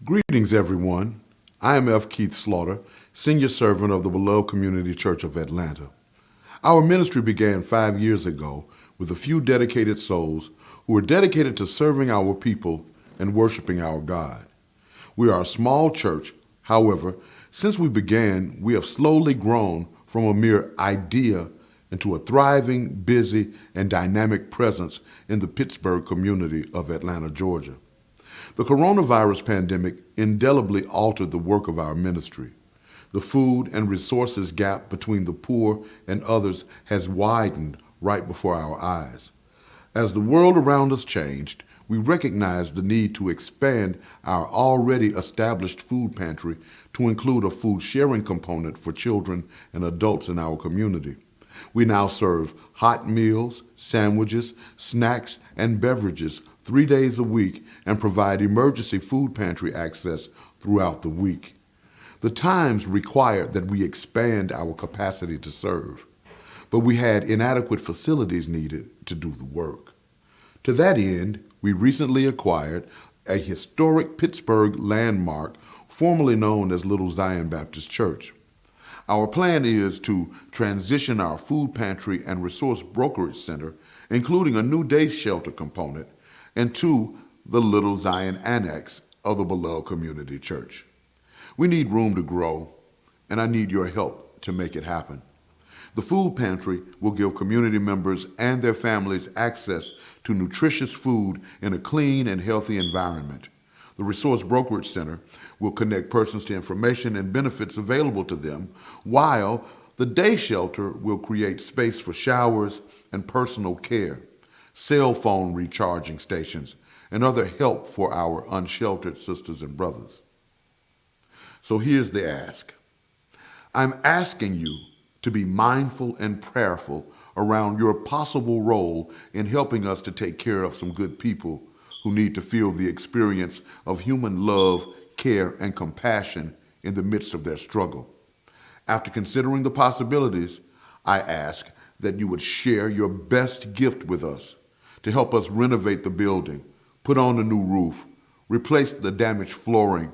Greetings, everyone. I am F. Keith Slaughter, Senior Servant of the Beloved Community Church of Atlanta. Our ministry began 5 years ago with a few dedicated souls who were dedicated to serving our people and worshiping our God. We are a small church. However, since we began, we have slowly grown from a mere idea into a thriving, busy, and dynamic presence in the Pittsburgh community of Atlanta, Georgia. The coronavirus pandemic indelibly altered the work of our ministry. The food and resources gap between the poor and others has widened right before our eyes. As the world around us changed, we recognized the need to expand our already established food pantry to include a food sharing component for children and adults in our community. We now serve hot meals, sandwiches, snacks, and beverages 3 days a week and provide emergency food pantry access throughout the week. The times required that we expand our capacity to serve, but we had inadequate facilities needed to do the work. To that end, we recently acquired a historic Pittsburgh landmark formerly known as Little Zion Baptist Church. Our plan is to transition our food pantry and resource brokerage center, including a new day shelter component, into the Little Zion Annex of the Beloved Community Church. We need room to grow, and I need your help to make it happen. The food pantry will give community members and their families access to nutritious food in a clean and healthy environment. The Resource Brokerage Center will connect persons to information and benefits available to them, while the day shelter will create space for showers and personal care, cell phone recharging stations, and other help for our unsheltered sisters and brothers. So here's the ask. I'm asking you to be mindful and prayerful around your possible role in helping us to take care of some good people who need to feel the experience of human love, care, and compassion in the midst of their struggle. After considering the possibilities, I ask that you would share your best gift with us to help us renovate the building, put on a new roof, replace the damaged flooring,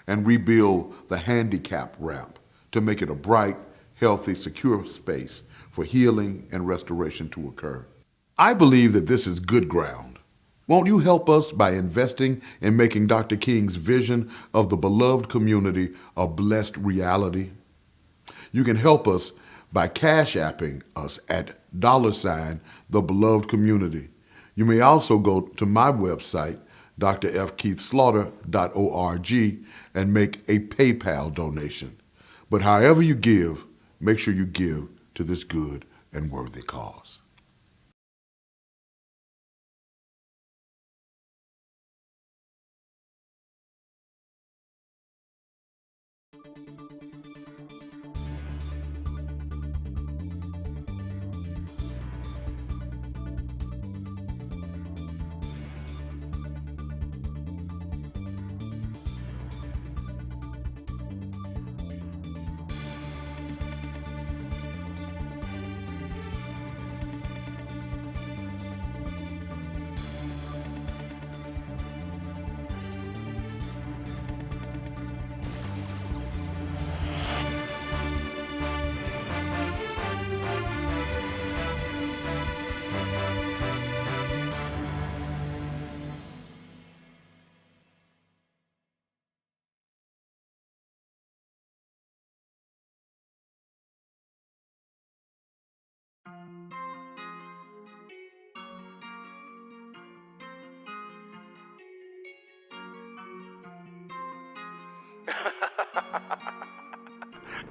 and rebuild the handicap ramp to make it a bright, healthy, secure space for healing and restoration to occur. I believe that this is good ground. Won't you help us by investing in making Dr. King's vision of the beloved community a blessed reality? You can help us by cash apping us at $the beloved community. You may also go to my website, Dr.FKeithSlaughter.org, and make a PayPal donation. But however you give, make sure you give to this good and worthy cause.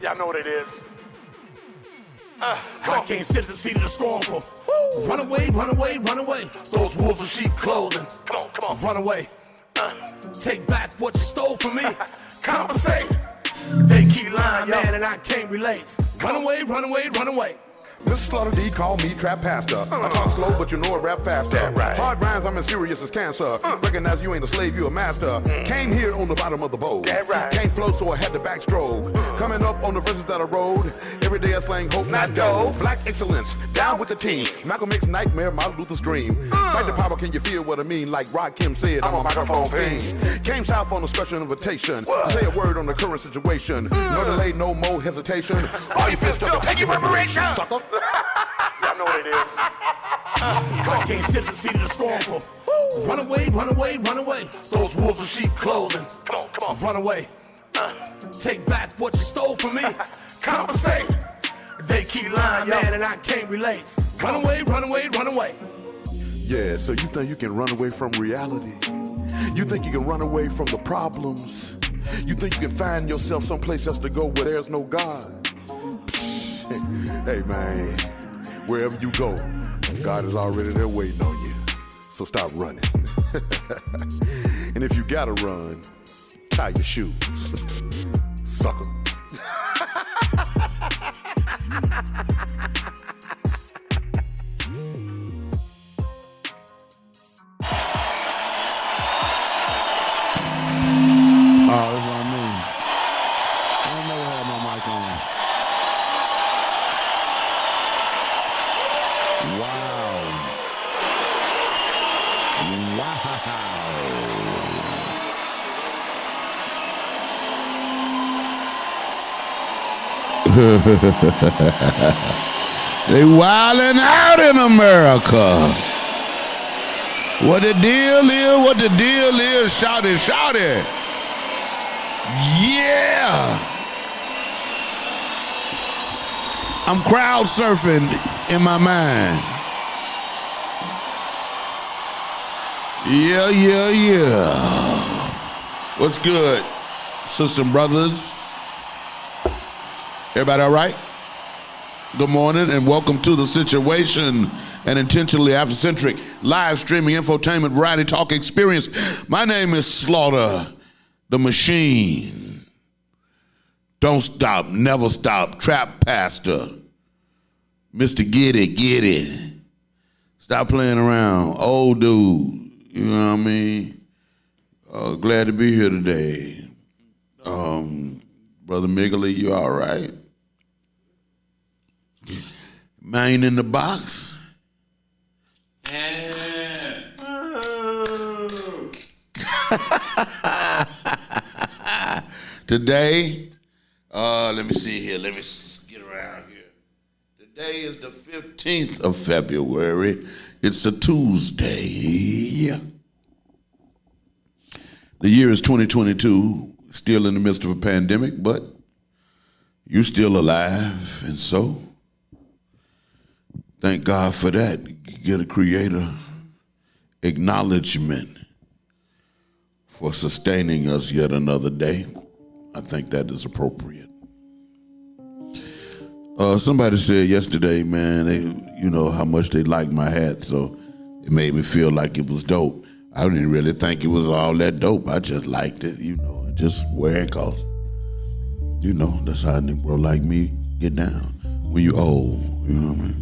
Y'all know what it is. I can't sit at the seat of the scornful. Run away, run away, run away. Those wolves of sheep clothing. Come on. Run away. Take back what you stole from me. Compensate. They keep lying, man, and I can't relate. Run away, run away, run away. Mr. Slaughter D called me Trap Pastor. I talk slow, but you know I rap faster. That right. Hard rhymes, I'm as serious as cancer. Recognize you ain't a slave, you a master. Came here on the bottom of the boat. That right. Can't flow, so I had to backstroke. Coming up on the verses that I rode. Every day I slang hope, not dough. Black excellence, down with the team. Malcolm X nightmare, Martin Luther's dream. Fight the power, can you feel what I mean? Like Rod Kim said, I'm a microphone fiend. Came south on a special invitation. To say a word on the current situation. No delay, no more hesitation. All you fist up, take your preparation. Sucker. Y'all know what it is. I can't sit at the seat of the scornful. Run away, run away, run away. Those wolves in sheep clothing. Come on, run away. Take back what you stole from me. Compensate. They keep lying, man, and I can't relate. Run away, run away, run away. Yeah, so you think you can run away from reality? You think you can run away from the problems? You think you can find yourself someplace else to go where there's no God? Hey, man, wherever you go, God is already there waiting on you. So stop running. And if you gotta run, tie your shoes. Sucker. Oh, that's what I mean. I don't never had my mic on. Wow. They wildin' out in America. What the deal is, what the deal is, shout it, shout it. Yeah. I'm crowd surfing in my mind. Yeah. What's good, sisters and brothers? Everybody all right? Good morning and welcome to The Situation, an intentionally Afrocentric live streaming infotainment variety talk experience. My name is Slaughter, the Machine. Don't stop, never stop, Trap Pastor. Mr. Get It. Stop playing around, old dude. You know what I mean? Glad to be here today. Brother Miggly, you all right? Man in the box? Today, let me see here. Let me get around here. Today is the 15th of February. It's a Tuesday. The year is 2022, still in the midst of a pandemic, but you're still alive, and so thank God for that. Get a creator acknowledgement for sustaining us yet another day. I think that is appropriate. Somebody said yesterday, man, you know how much they liked my hat, so it made me feel like it was dope. I didn't really think it was all that dope. I just liked it, you know, just wear it cause, you know, that's how a Negro like me get down when you old, you know what I mean?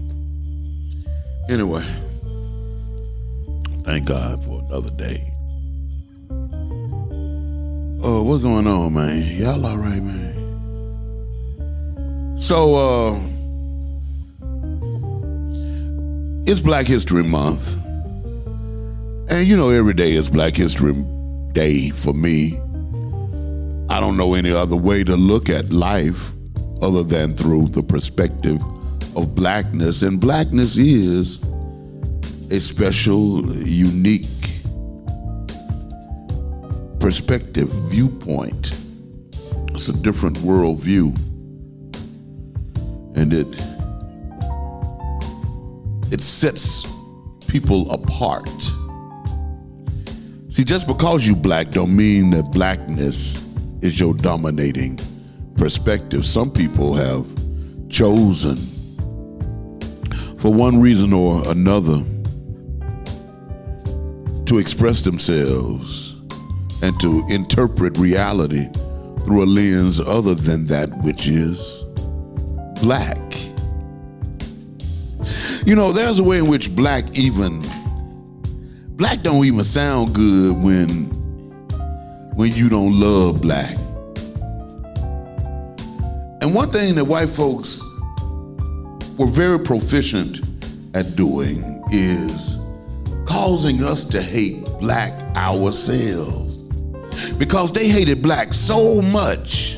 Anyway, thank God for another day. Oh, what's going on, man? Y'all all right, man? So, it's Black History Month. And you know, every day is Black History Day for me. I don't know any other way to look at life other than through the perspective of blackness. And blackness is a special, unique perspective, viewpoint. It's a different worldview. And it sets people apart. See, just because you black don't mean that blackness is your dominating perspective. Some people have chosen, for one reason or another, to express themselves and to interpret reality through a lens other than that which is black. You know, there's a way in which black don't even sound good when you don't love black. And one thing that white folks were very proficient at doing is causing us to hate black ourselves. Because they hated black so much,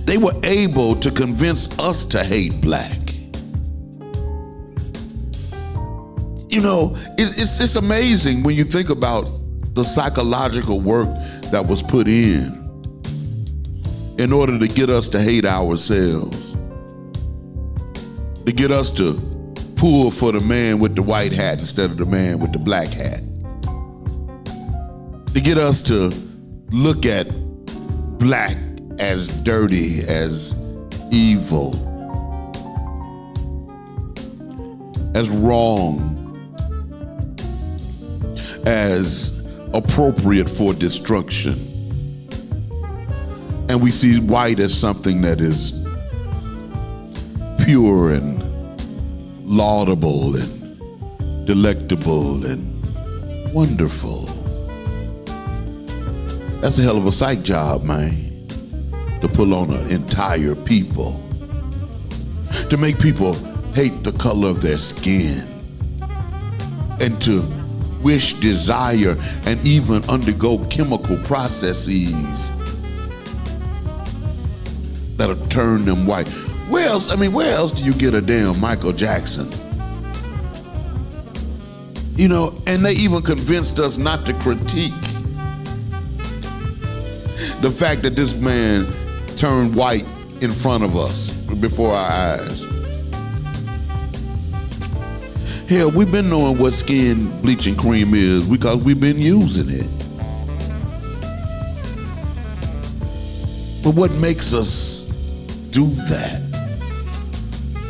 they were able to convince us to hate black. You know, it's amazing when you think about the psychological work that was put in order to get us to hate ourselves, to get us to pull for the man with the white hat instead of the man with the black hat, to get us to look at black as dirty, as evil, as wrong, as appropriate for destruction. And we see white as something that is pure and laudable and delectable and wonderful. That's a hell of a psych job, man, to pull on an entire people, to make people hate the color of their skin, and to wish, desire, and even undergo chemical processes that'll turn them white. Where else do you get a damn Michael Jackson? You know, and they even convinced us not to critique the fact that this man turned white in front of us, before our eyes. Hell, we've been knowing what skin bleaching cream is because we've been using it. But what makes us do that?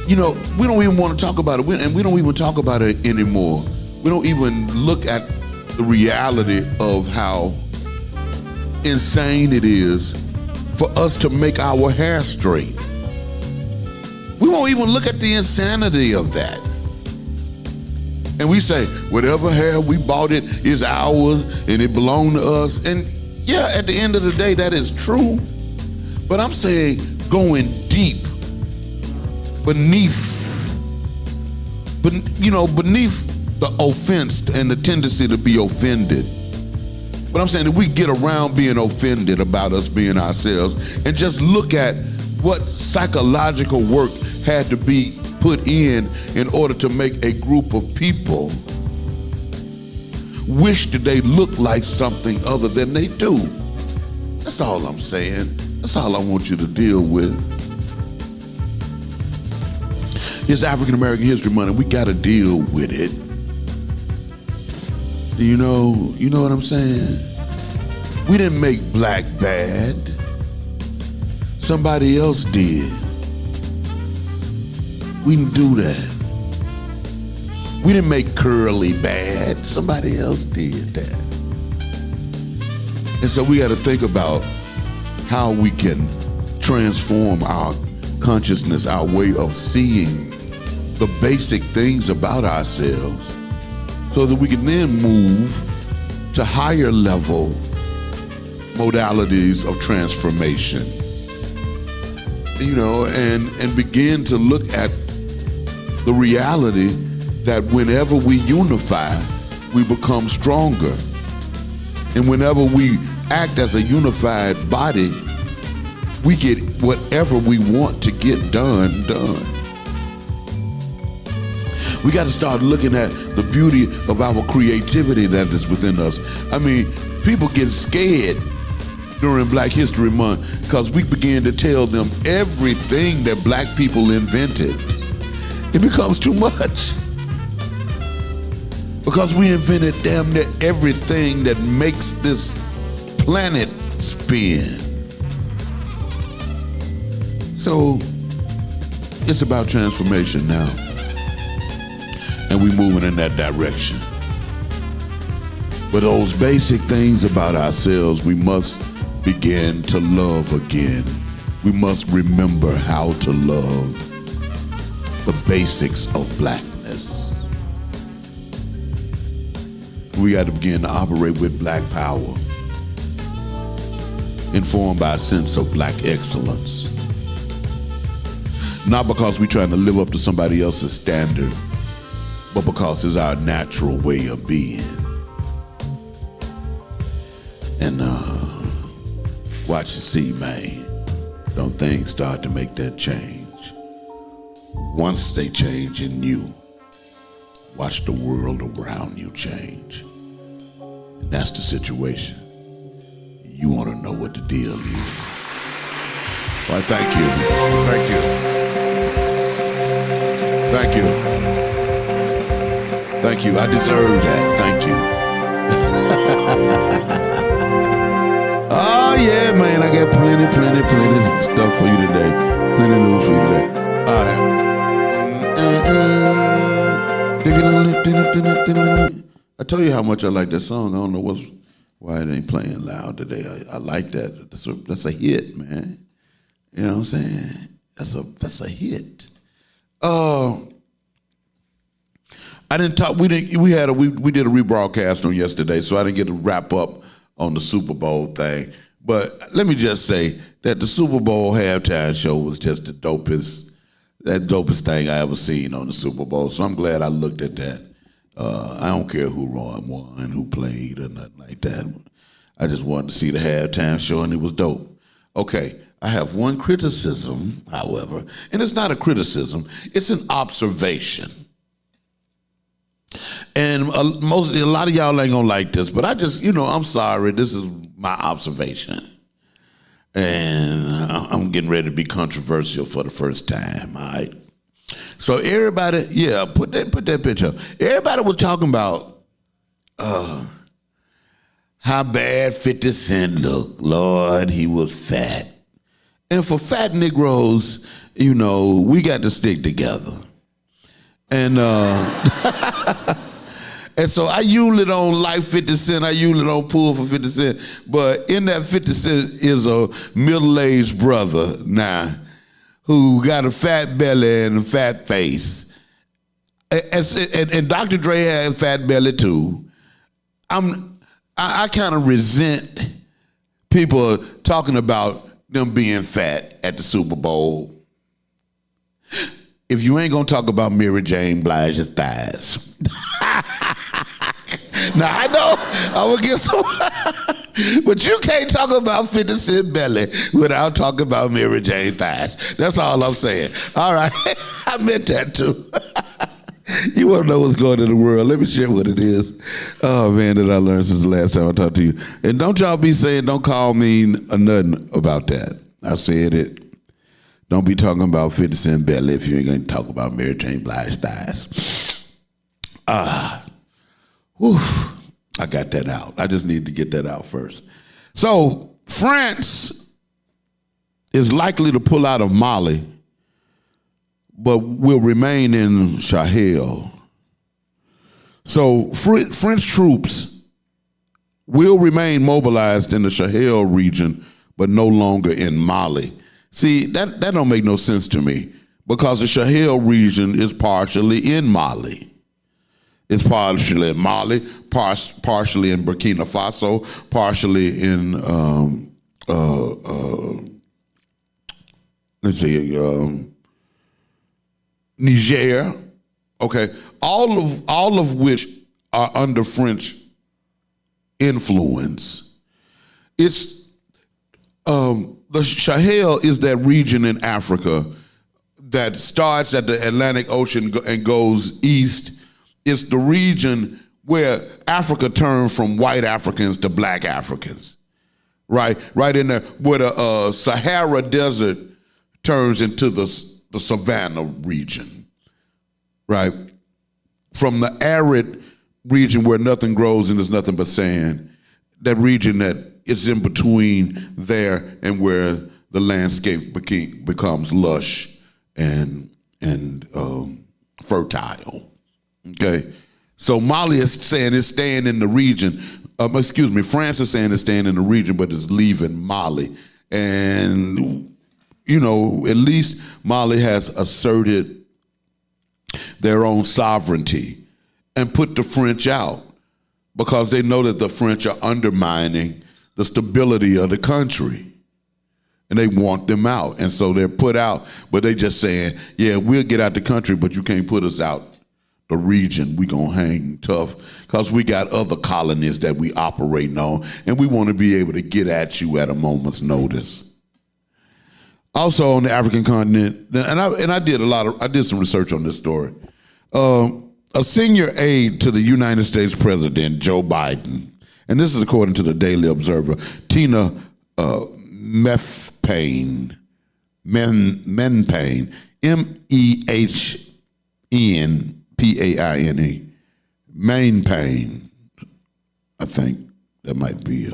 You know, we don't even want to talk about it, and we don't even talk about it anymore. We don't even look at the reality of how insane it is for us to make our hair straight. We won't even look at the insanity of that. And we say, whatever hair we bought, it is ours and it belonged to us. And yeah, at the end of the day, that is true. But I'm saying going deep beneath the offense and the tendency to be offended. But I'm saying that we get around being offended about us being ourselves and just look at what psychological work had to be put in order to make a group of people wish that they look like something other than they do. That's all I'm saying. That's all I want you to deal with. It's African American History Month, and we got to deal with it. You know what I'm saying? We didn't make black bad. Somebody else did. We didn't do that. We didn't make curly bad. Somebody else did that. And so we got to think about how we can transform our consciousness, our way of seeing the basic things about ourselves, so that we can then move to higher level modalities of transformation. You know, and begin to look at the reality that whenever we unify, we become stronger. And whenever we act as a unified body, we get whatever we want to get done. We got to start looking at the beauty of our creativity that is within us. I mean, people get scared during Black History Month because we began to tell them everything that black people invented. It becomes too much. Because we invented damn near everything that makes this planet spin. So it's about transformation now. And we're moving in that direction. But those basic things about ourselves, we must begin to love again. We must remember how to love. the basics of blackness. We got to begin to operate with black power, informed by a sense of black excellence. Not because we're trying to live up to somebody else's standard, but because it's our natural way of being. And watch and see, man. Don't things start to make that change? Once they change in you, watch the world around you change. And that's the situation. You want to know what the deal is. Well, thank you. Thank you. Thank you. Thank you. I deserve that. Thank you. Oh, yeah, man. I got plenty stuff for you today. Plenty news for you today. All right. I told you how much I like that song. I don't know why it ain't playing loud today. I like that. That's a hit, man. You know what I'm saying? That's a hit. I didn't talk. We did a rebroadcast on yesterday, so I didn't get to wrap up on the Super Bowl thing. But let me just say that the Super Bowl halftime show was just the dopest thing I ever seen on the Super Bowl. So I'm glad I looked at that. I don't care who won, who played, or nothing like that. I just wanted to see the halftime show, and it was dope. Okay, I have one criticism, however, and it's not a criticism; it's an observation. And a lot of y'all ain't gonna like this, but I'm sorry. This is my observation, and I'm getting ready to be controversial for the first time. All right. So everybody, put that picture up. Everybody was talking about how bad 50 Cent looked. Lord, he was fat. And for fat Negroes, we got to stick together. And and so I usually don't like 50 Cent. I usually don't pull for 50 Cent. But in that 50 Cent is a middle-aged brother now who got a fat belly and a fat face. And Dr. Dre has a fat belly too. I kind of resent people talking about them being fat at the Super Bowl. If you ain't gonna talk about Mary J. Blige's thighs. Now I know I will get some, but you can't talk about 50 Cent belly without talking about Mary J. thighs. That's all I'm saying. All right, I meant that too. You want to know what's going on in the world? Let me share what it is. Oh man, that I learned since the last time I talked to you. And don't y'all be saying, don't call me nothing about that. I said it. Don't be talking about 50 Cent belly if you ain't going to talk about Mary J. Blige's thighs. I got that out. I just need to get that out first. So France is likely to pull out of Mali, but will remain in Sahel. So French troops will remain mobilized in the Sahel region, but no longer in Mali. See, that don't make no sense to me, because the Sahel region is partially in Mali. It's partially in Mali, partially in Burkina Faso, partially in Niger. Okay, all of which are under French influence. It's the Sahel is that region in Africa that starts at the Atlantic Ocean and goes east. It's the region where Africa turned from white Africans to black Africans, right? Right in there where the Sahara Desert turns into the Savannah region, right? From the arid region where nothing grows and there's nothing but sand, that region that is in between there and where the landscape becomes lush and fertile. Okay, so Mali is saying it's staying in the region. France is saying it's staying in the region, but it's leaving Mali. And at least Mali has asserted their own sovereignty and put the French out because they know that the French are undermining the stability of the country. And they want them out. And so they're put out, but they just saying, yeah, we'll get out the country, but you can't put us out the region. We gonna hang tough because we got other colonies that we operating on, and we want to be able to get at you at a moment's notice. Also on the African continent, and I did some research on this story. A senior aide to the United States President, Joe Biden, and this is according to the Daily Observer, Tina Menpain, Menpain, MEHNPAINE, Mainpain. I think that might be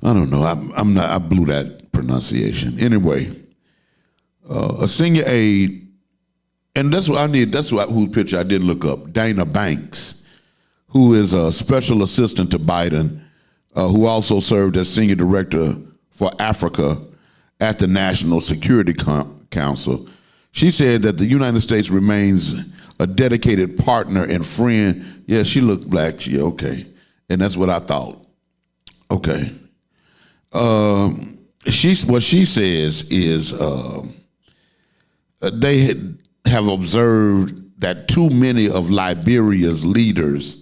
I don't know. I blew that pronunciation. Anyway, a senior aide, and that's what I need. That's whose picture I did look up. Dana Banks, who is a special assistant to Biden, who also served as senior director for Africa at the National Security Council. She said that the United States remains a dedicated partner and friend. Yeah, she looked black. Yeah, okay, and that's what I thought. Okay. What she says is they have observed that too many of Liberia's leaders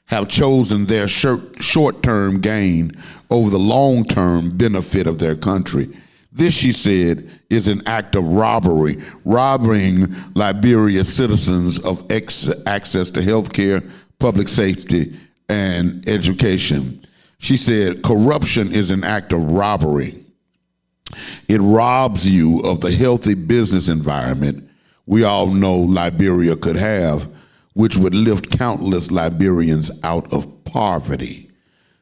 have chosen their short-term gain over the long-term benefit of their country. This, she said, is an act of robbery, robbing Liberia's citizens of access to health care, public safety, and education. She said, corruption is an act of robbery. It robs you of the healthy business environment we all know Liberia could have, which would lift countless Liberians out of poverty.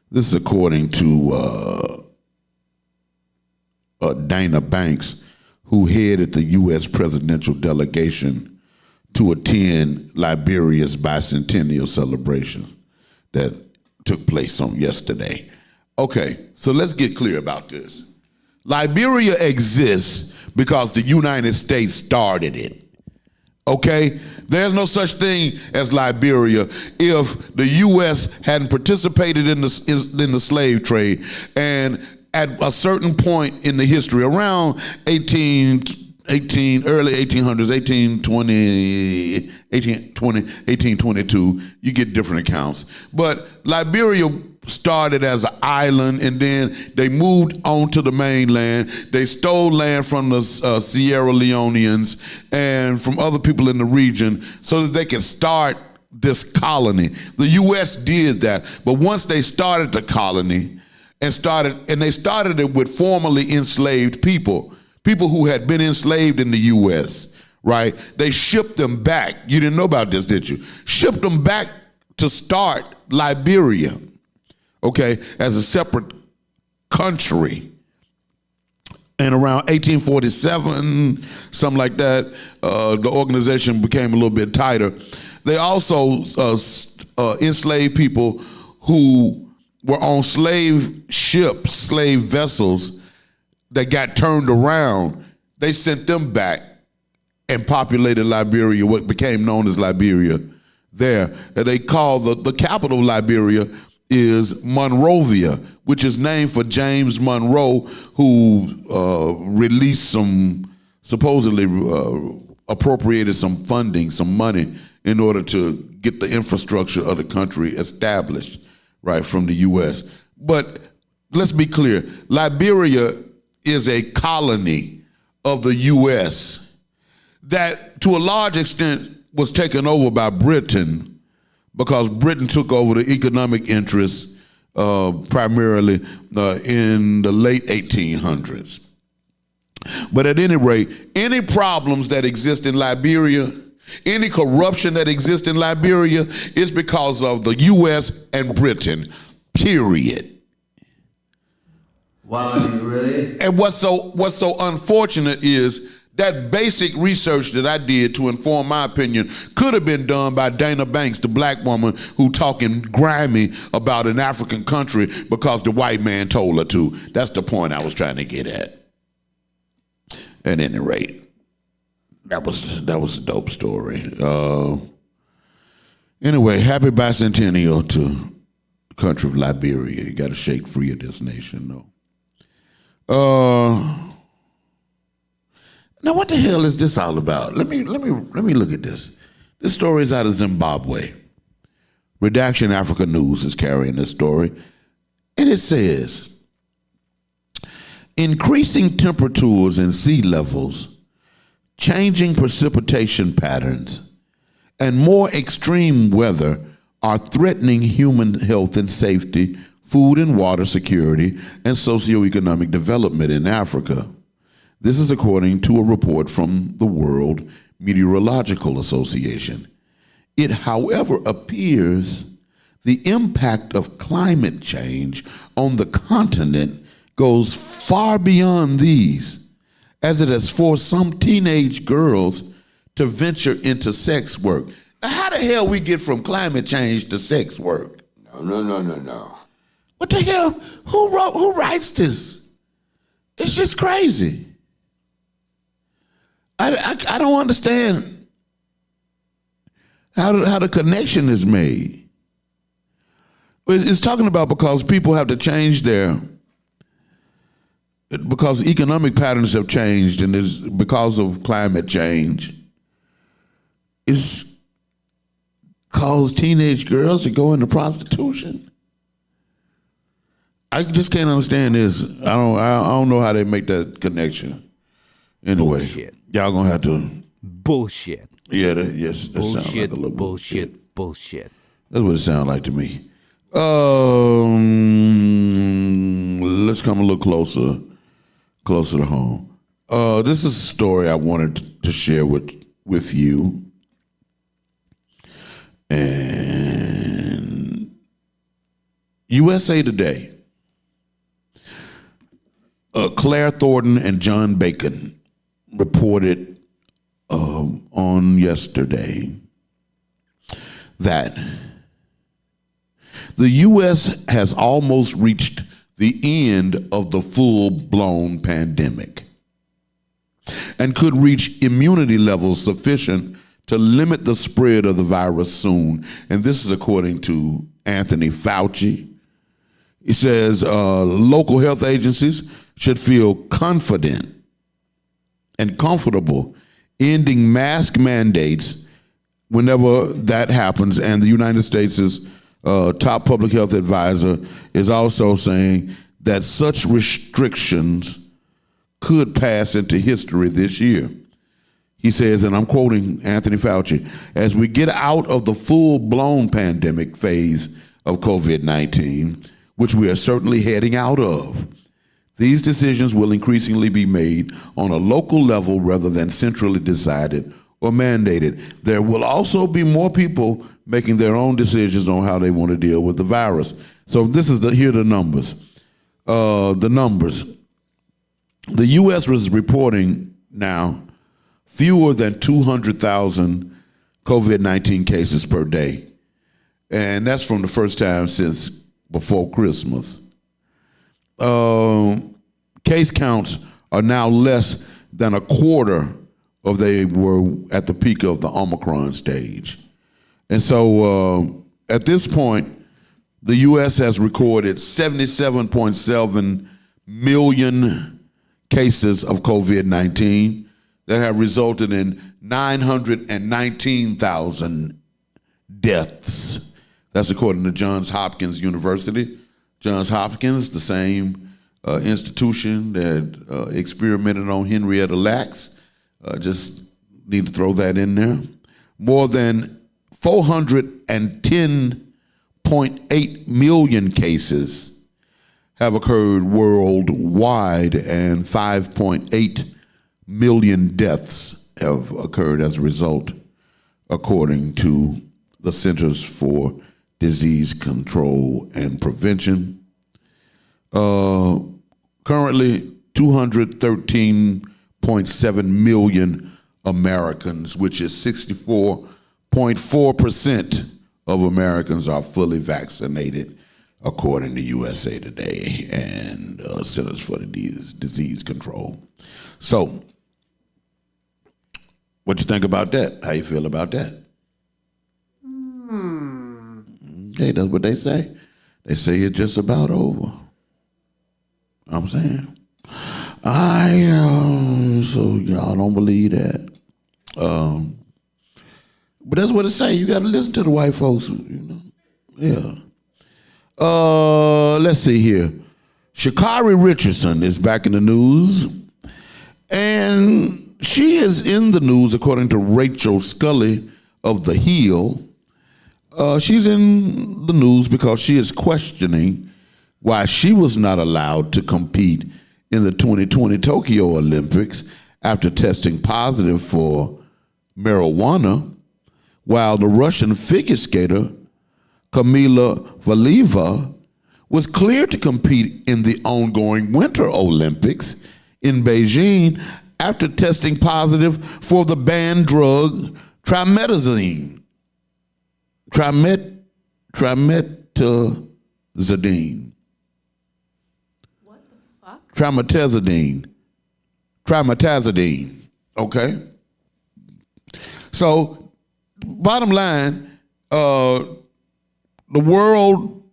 This is according to Dana Banks, who headed the U.S. presidential delegation to attend Liberia's bicentennial celebration that took place on yesterday. Okay, so let's get clear about this. Liberia exists because the United States started it. Okay? There's no such thing as Liberia if the U.S. hadn't participated in the slave trade. And at a certain point in the history, around early 1800s, 1822, you get different accounts. But Liberia started as an island, and then they moved on to the mainland. They stole land from the Sierra Leoneans and from other people in the region so that they could start this colony. The U.S. did that, but once they started the colony they started it with formerly enslaved people who had been enslaved in the U.S., right? They shipped them back. You didn't know about this, did you? Shipped them back to start Liberia, okay, as a separate country. And around 1847, something like that, the organization became a little bit tighter. They also enslaved people who were on slave ships, slave vessels that got turned around. They sent them back and populated Liberia, what became known as Liberia there. And they called the capital of Liberia is Monrovia, which is named for James Monroe, who released supposedly appropriated some funding, some money in order to get the infrastructure of the country established, right, from the U.S. But let's be clear, Liberia is a colony of the U.S. that to a large extent was taken over by Britain because Britain took over the economic interests primarily in the late 1800s. But at any rate, any problems that exist in Liberia, any corruption that exists in Liberia is because of the U.S. and Britain, period. Wow, really? And what's so unfortunate is that basic research that I did to inform my opinion could have been done by Dana Banks, the black woman who talking grimy about an African country because the white man told her to. That's the point I was trying to get at any rate. That was a dope story. Anyway, happy bicentennial to the country of Liberia. You got to shake free of this nation, though. Now, what the hell is this all about? Let me look at this. This story is out of Zimbabwe. Redaction Africa News is carrying this story, and it says, increasing temperatures and sea levels, changing precipitation patterns, and more extreme weather are threatening human health and safety, food and water security, and socioeconomic development in Africa. This is according to a report from the World Meteorological Association. It, however, appears the impact of climate change on the continent goes far beyond these, as it has forced some teenage girls to venture into sex work. Now, how the hell we get from climate change to sex work? No. What the hell? Who writes this? It's just crazy. I don't understand how the connection is made. It's talking about because people have to change because economic patterns have changed, and because of climate change, it's caused teenage girls to go into prostitution. I just can't understand this. I don't know how they make that connection. Anyway, Bullshit. Y'all gonna have to. Bullshit. Yeah, that sounds like a little Bullshit. That's what it sounds like to me. Let's come a little closer to home. This is a story I wanted to share with you. And USA Today. Claire Thornton and John Bacon reported on yesterday that the U.S. has almost reached the end of the full-blown pandemic and could reach immunity levels sufficient to limit the spread of the virus soon. And this is according to Anthony Fauci. He says local health agencies should feel confident and comfortable ending mask mandates whenever that happens. And the United States' top public health advisor is also saying that such restrictions could pass into history this year. He says, and I'm quoting Anthony Fauci, as we get out of the full-blown pandemic phase of COVID-19, which we are certainly heading out of, these decisions will increasingly be made on a local level rather than centrally decided or mandated. There will also be more people making their own decisions on how they want to deal with the virus. So here are the numbers. The U.S. is reporting now fewer than 200,000 COVID-19 cases per day. And that's from the first time since before Christmas. Case counts are now less than a quarter of they were at the peak of the Omicron stage. And so at this point, the U.S. has recorded 77.7 million cases of COVID-19 that have resulted in 919,000 deaths. That's according to Johns Hopkins University. Johns Hopkins, the same institution that experimented on Henrietta Lacks. Just need to throw that in there. More than 410.8 million cases have occurred worldwide, and 5.8 million deaths have occurred as a result, according to the Centers for Disease Control and Prevention. Currently, 213.7 million Americans, which is 64.4% of Americans, are fully vaccinated, according to USA Today and Centers for Disease Control. So, What you think about that? How you feel about that? Okay, that's what they say. They say it's just about over. You know what I'm saying? So y'all don't believe that. But that's what it say. You got to listen to the white folks, you know. Yeah. Let's see here. Sha'Carri Richardson is back in the news, and she is in the news according to Rachel Scully of The Hill. She's in the news because she is questioning why she was not allowed to compete in the 2020 Tokyo Olympics after testing positive for marijuana, while the Russian figure skater Kamila Valieva was cleared to compete in the ongoing Winter Olympics in Beijing after testing positive for the banned drug trimetazidine. Trimetazidine. What the fuck? Trimetazidine. Okay? So, bottom line, the world,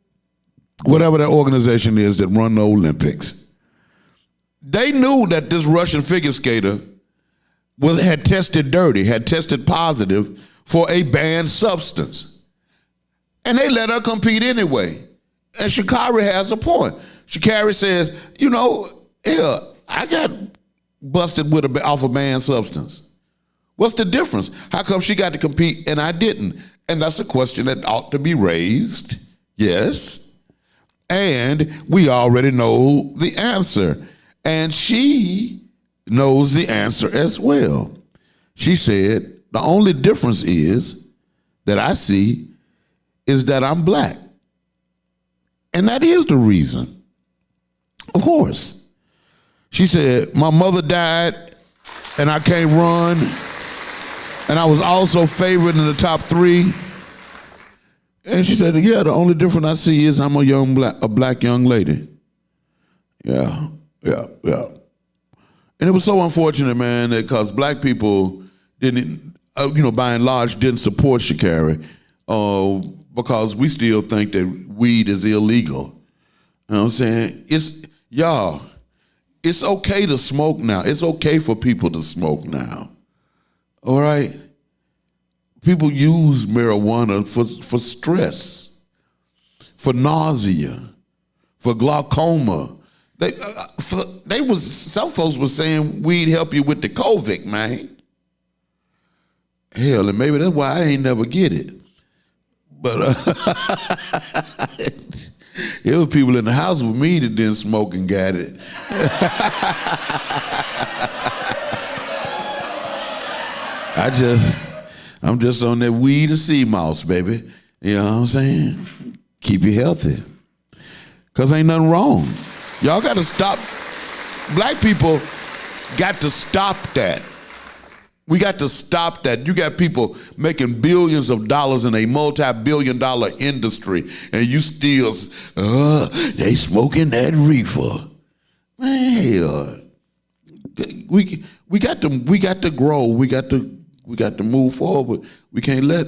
whatever that organization is that run the Olympics, they knew that this Russian figure skater had tested dirty, had tested positive for a banned substance. And they let her compete anyway. And Sha'Carri has a point. Sha'Carri says, you know, yeah, I got busted with off a banned substance. What's the difference? How come she got to compete and I didn't? And that's a question that ought to be raised. Yes. And we already know the answer. And she knows the answer as well. She said, the only difference is that I see is that I'm black. And that is the reason. Of course. She said, my mother died and I can't run. And I was also favored in the top 3. And she said, yeah, the only difference I see is I'm a black young lady. Yeah. And it was so unfortunate, man, because black people didn't, by and large, didn't support Sha'Carri because we still think that weed is illegal. You know what I'm saying? It's okay to smoke now. It's okay for people to smoke now. All right? People use marijuana for stress, for nausea, for glaucoma. Some folks were saying weed help you with the COVID, man. Hell, and maybe that's why I ain't never get it. But there were people in the house with me that didn't smoke and got it. I'm just on that weed and sea moss, baby. You know what I'm saying? Keep you healthy. Because ain't nothing wrong. Y'all got to stop. Black people got to stop that. We got to stop that. You got people making billions of dollars in a multi-billion-dollar industry, and you still, they smoking that reefer. Man, hell, we got to grow. We got to move forward. We can't let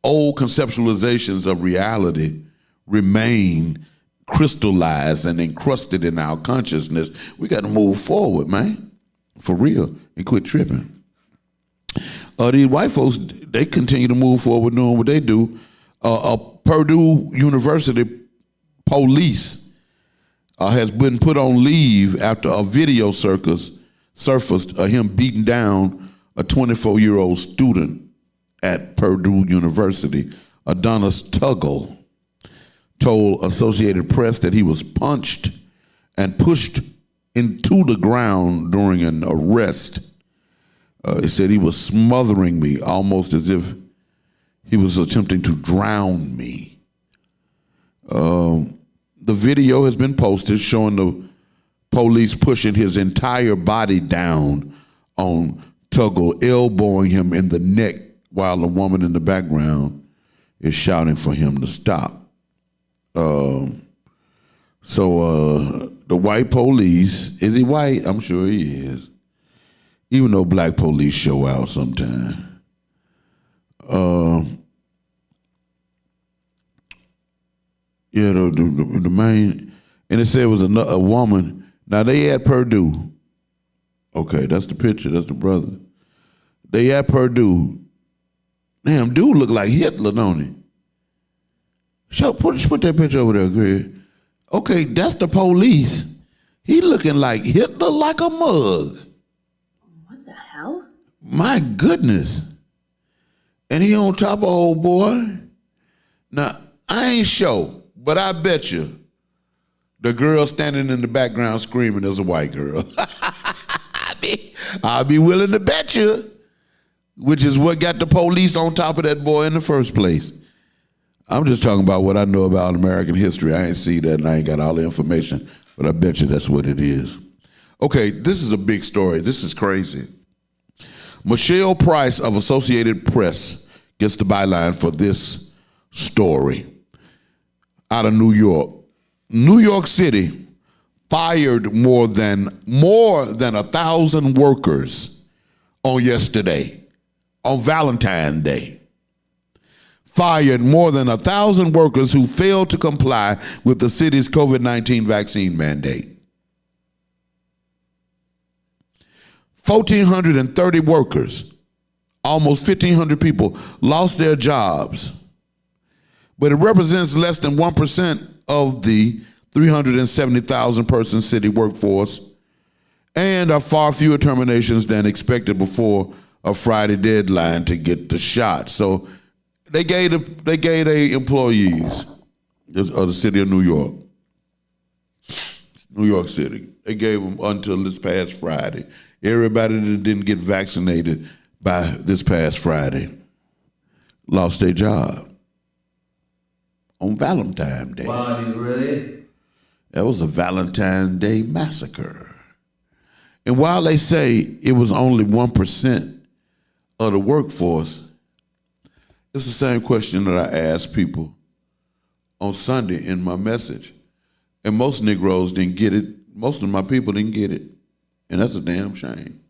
old conceptualizations of reality remain crystallized and encrusted in our consciousness. We got to move forward, man, for real, and quit tripping. These white folks, they continue to move forward doing what they do. Purdue University police has been put on leave after a video surfaced of him beating down a 24-year-old student at Purdue University. Adonis Tuggle told Associated Press that he was punched and pushed into the ground during an arrest. He said he was smothering me, almost as if he was attempting to drown me. The video has been posted showing the police pushing his entire body down on Tuggle, elbowing him in the neck while the woman in the background is shouting for him to stop. So the white police, is he white? I'm sure he is. even though black police show out sometimes. Yeah, the main, and it said it was a woman. Now they at Purdue. Okay, that's the picture. That's the brother. They at Purdue. Damn, dude look like Hitler, don't he? Put that picture over there, Greg. Okay, that's the police. He looking like Hitler, like a mug. What the hell? My goodness. And he on top of old boy. Now, I ain't sure, but I bet you the girl standing in the background screaming is a white girl. I'll be willing to bet you, which is what got the police on top of that boy in the first place. I'm just talking about what I know about American history. I ain't see that and I ain't got all the information, but I bet you that's what it is. Okay, this is a big story. This is crazy. Michelle Price of Associated Press gets the byline for this story. Out of New York. New York City fired more than 1,000 workers on yesterday, on Valentine's Day. Fired more than 1,000 workers who failed to comply with the city's COVID-19 vaccine mandate. 1,430 workers, almost 1,500 people, lost their jobs, but it represents less than 1% of the 370,000 person city workforce and are far fewer terminations than expected before a Friday deadline to get the shot. So they gave the employees of the city of New York City, they gave them until this past Friday. Everybody that didn't get vaccinated by this past Friday lost their job on Valentine's Day. Body, really? That was a Valentine's Day massacre. And while they say it was only 1% of the workforce, it's the same question that I asked people on Sunday in my message. And most Negroes didn't get it. Most of my people didn't get it. And that's a damn shame.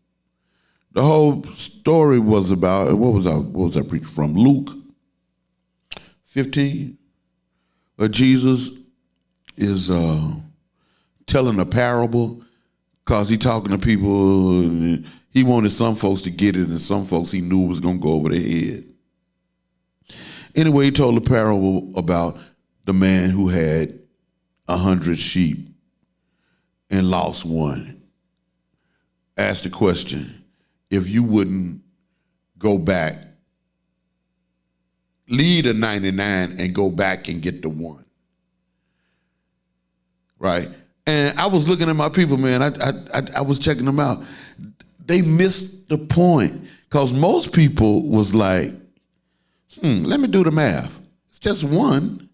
The whole story was about, what was I preaching from? Luke 15, where Jesus is telling a parable because he talking to people. And he wanted some folks to get it and some folks he knew was going to go over their head. Anyway, he told a parable about the man who had 100 sheep and lost one. Asked the question, if you wouldn't go back, leave the 99 and go back and get the one. Right? And I was looking at my people, man, I was checking them out. They missed the point because most people was like, let me do the math. It's just one.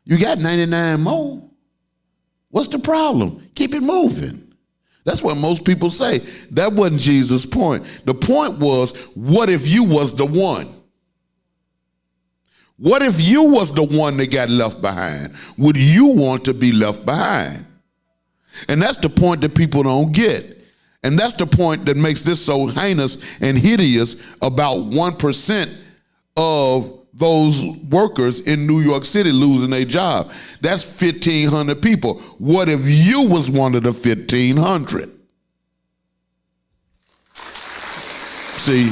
You got 99 more. What's the problem? Keep it moving. That's what most people say. That wasn't Jesus' point. The point was, what if you was the one? What if you was the one that got left behind? Would you want to be left behind? And that's the point that people don't get. And that's the point that makes this so heinous and hideous about 1% of those workers in New York City losing their job. That's 1,500 people. What if you was one of the 1,500? See?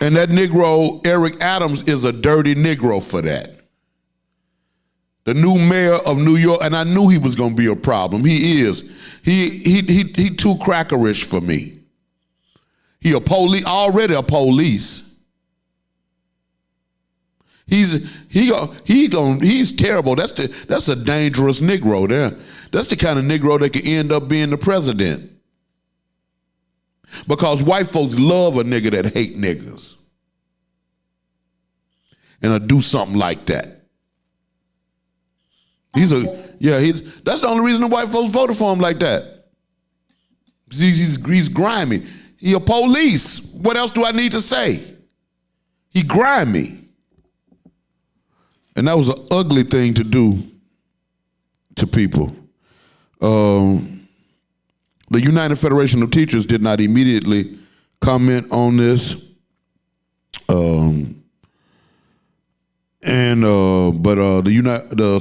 And that Negro, Eric Adams, is a dirty Negro for that. The new mayor of New York, and I knew he was going to be a problem. He is. He too crackerish for me. He already a police. He's terrible. That's a dangerous Negro there. That's the kind of Negro that could end up being the president. Because white folks love a nigga that hate niggas. And do something like that. That's the only reason the white folks voted for him like that. He's grimy. He a police. What else do I need to say? He grimy. And that was an ugly thing to do to people. The United Federation of Teachers did not immediately comment on this. The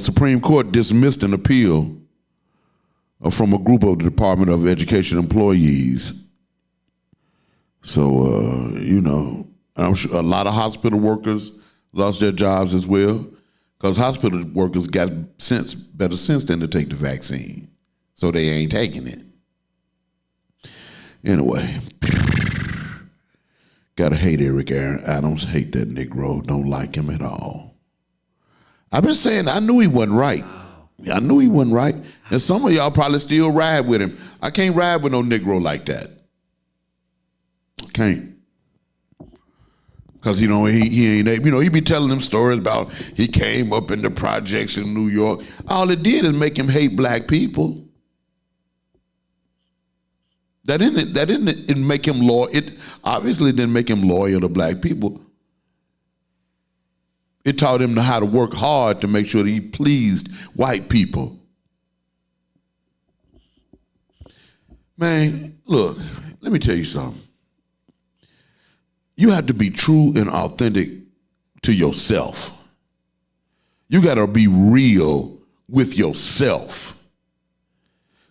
Supreme Court dismissed an appeal from a group of the Department of Education employees. So, I'm sure a lot of hospital workers lost their jobs as well, because hospital workers got better sense than to take the vaccine. So they ain't taking it. Anyway, gotta hate Eric Adams, hate that Negro, don't like him at all. I've been saying I knew he wasn't right. I knew he wasn't right. And some of y'all probably still ride with him. I can't ride with no Negro like that. I can't. Because, he ain't, he be telling them stories about he came up in the projects in New York. All it did is make him hate black people. That didn't make him loyal. It obviously didn't make him loyal to black people. It taught him how to work hard to make sure that he pleased white people. Man, look, let me tell you something. You have to be true and authentic to yourself. You got to be real with yourself.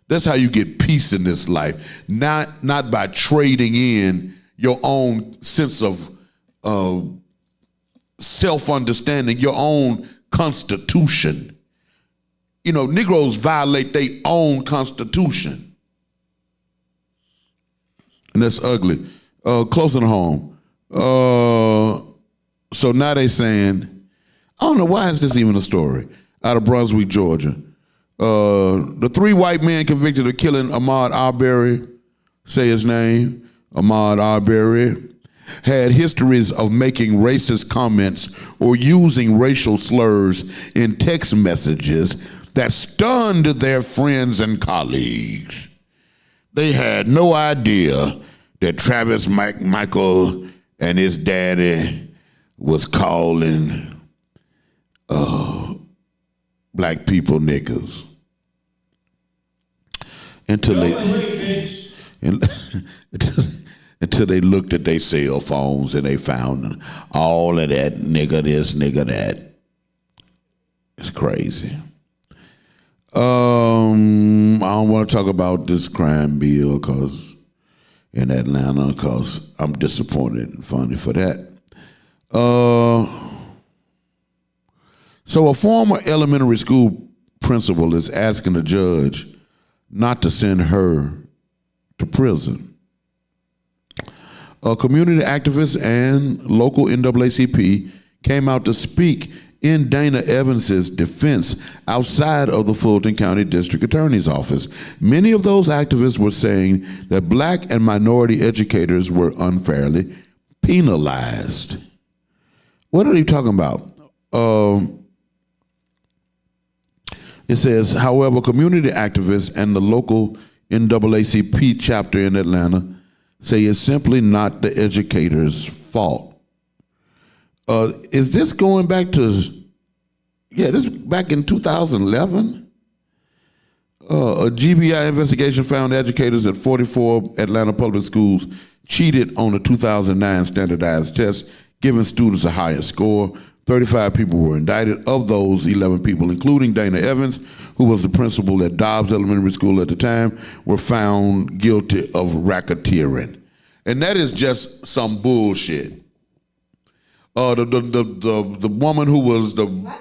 That's how you get peace in this life, not by trading in your own sense of self-understanding, your own constitution. Negroes violate their own constitution. And that's ugly. Closer to home. So now they saying, I don't know, why is this even a story? Out of Brunswick, Georgia. The 3 white men convicted of killing Ahmaud Arbery, say his name, Ahmaud Arbery, had histories of making racist comments or using racial slurs in text messages that stunned their friends and colleagues. They had no idea that Travis Michael and his daddy was calling black people niggas. Until they looked at their cell phones and they found all of that nigga this, nigga that. It's crazy. I don't want to talk about this crime bill in Atlanta because I'm disappointed and funny for that. So a former elementary school principal is asking a judge not to send her to prison. A community activist and local NAACP came out to speak in Dana Evans's defense outside of the Fulton County District Attorney's Office. Many of those activists were saying that black and minority educators were unfairly penalized. What are they talking about? It says, however, community activists and the local NAACP chapter in Atlanta say it's simply not the educators' fault. Is this going back to, this back in 2011? A GBI investigation found educators at 44 Atlanta public schools cheated on the 2009 standardized test, giving students a higher score. 35 people were indicted. Of those, 11 people, including Dana Evans, who was the principal at Dobbs Elementary School at the time, were found guilty of racketeering. And that is just some bullshit. The woman who was the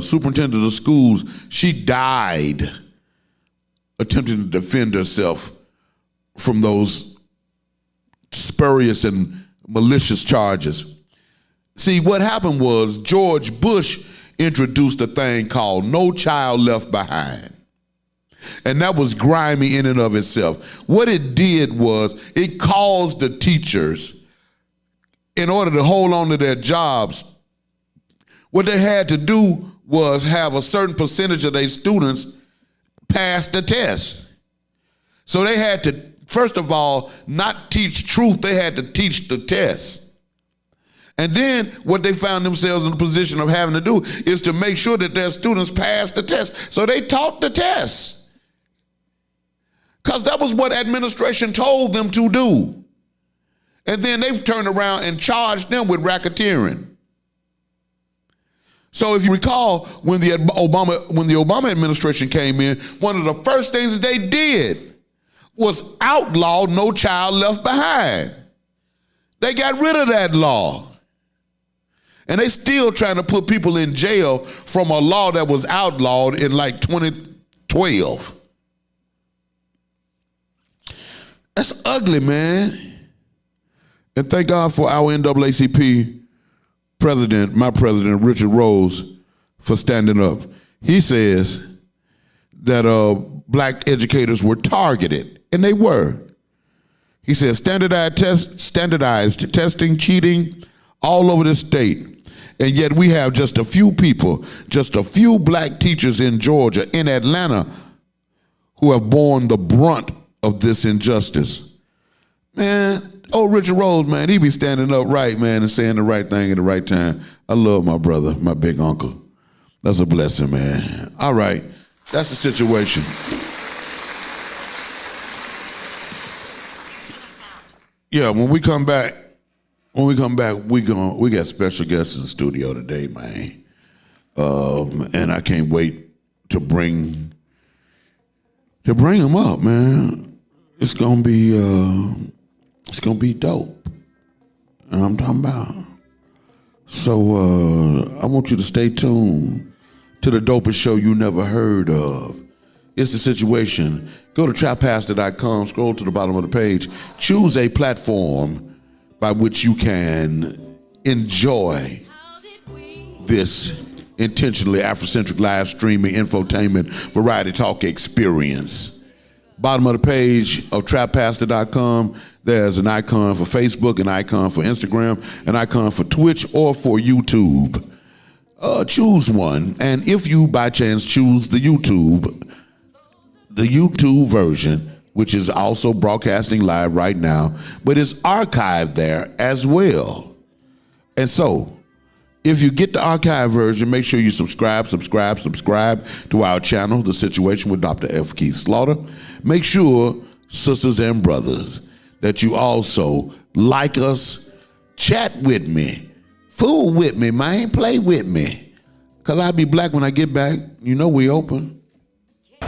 superintendent of schools, she died attempting to defend herself from those spurious and malicious charges. See, what happened was George Bush introduced a thing called No Child Left Behind. And that was grimy in and of itself. What it did was it caused the teachers, in order to hold on to their jobs, what they had to do was have a certain percentage of their students pass the test. So they had to, first of all, not teach truth, they had to teach the test. And then what they found themselves in the position of having to do is to make sure that their students pass the test. So they taught the test. Because that was what administration told them to do. And then they've turned around and charged them with racketeering. So if you recall, when the Obama administration came in, one of the first things that they did was outlaw No Child Left Behind. They got rid of that law. And they still trying to put people in jail from a law that was outlawed in like 2012. That's ugly, man. And thank God for our NAACP president, my president, Richard Rose, for standing up. He says that black educators were targeted, and they were. He says standardized testing, cheating all over the state. And yet we have just a few people, just a few black teachers in Georgia, in Atlanta, who have borne the brunt of this injustice. Man, Richard Rose, man, he be standing up right, man, and saying the right thing at the right time. I love my brother, my big uncle. That's a blessing, man. All right, that's the situation. Yeah, when we come back, we got special guests in the studio today, man. And I can't wait to bring them up, man. It's gonna be dope. And I'm talking about. So I want you to stay tuned to the dopest show you never heard of. It's The Situation. Go to trappastor.com, scroll to the bottom of the page, choose a platform by which you can enjoy this intentionally Afrocentric live streaming infotainment variety talk experience. Bottom of the page of trappastor.com, there's an icon for Facebook, an icon for Instagram, an icon for Twitch, or for YouTube. Choose one, and if you by chance choose the YouTube version, which is also broadcasting live right now, but it's archived there as well. And so, if you get the archive version, make sure you subscribe to our channel, The Situation with Dr.FKeith Slaughter. Make sure, sisters and brothers, that you also like us, chat with me, fool with me, man, play with me. Because I'll be black when I get back. You know we open.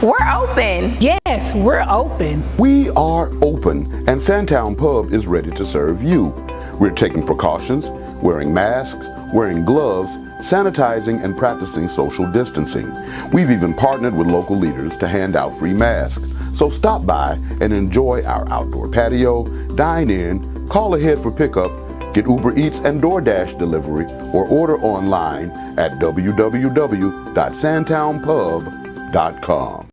We're open. Yes, we're open. We are open, and Sandtown Pub is ready to serve you. We're taking precautions, wearing masks, wearing gloves, sanitizing, and practicing social distancing. We've even partnered with local leaders to hand out free masks. So stop by and enjoy our outdoor patio, dine in, call ahead for pickup, get Uber Eats and DoorDash delivery, or order online at www.sandtownpub.com.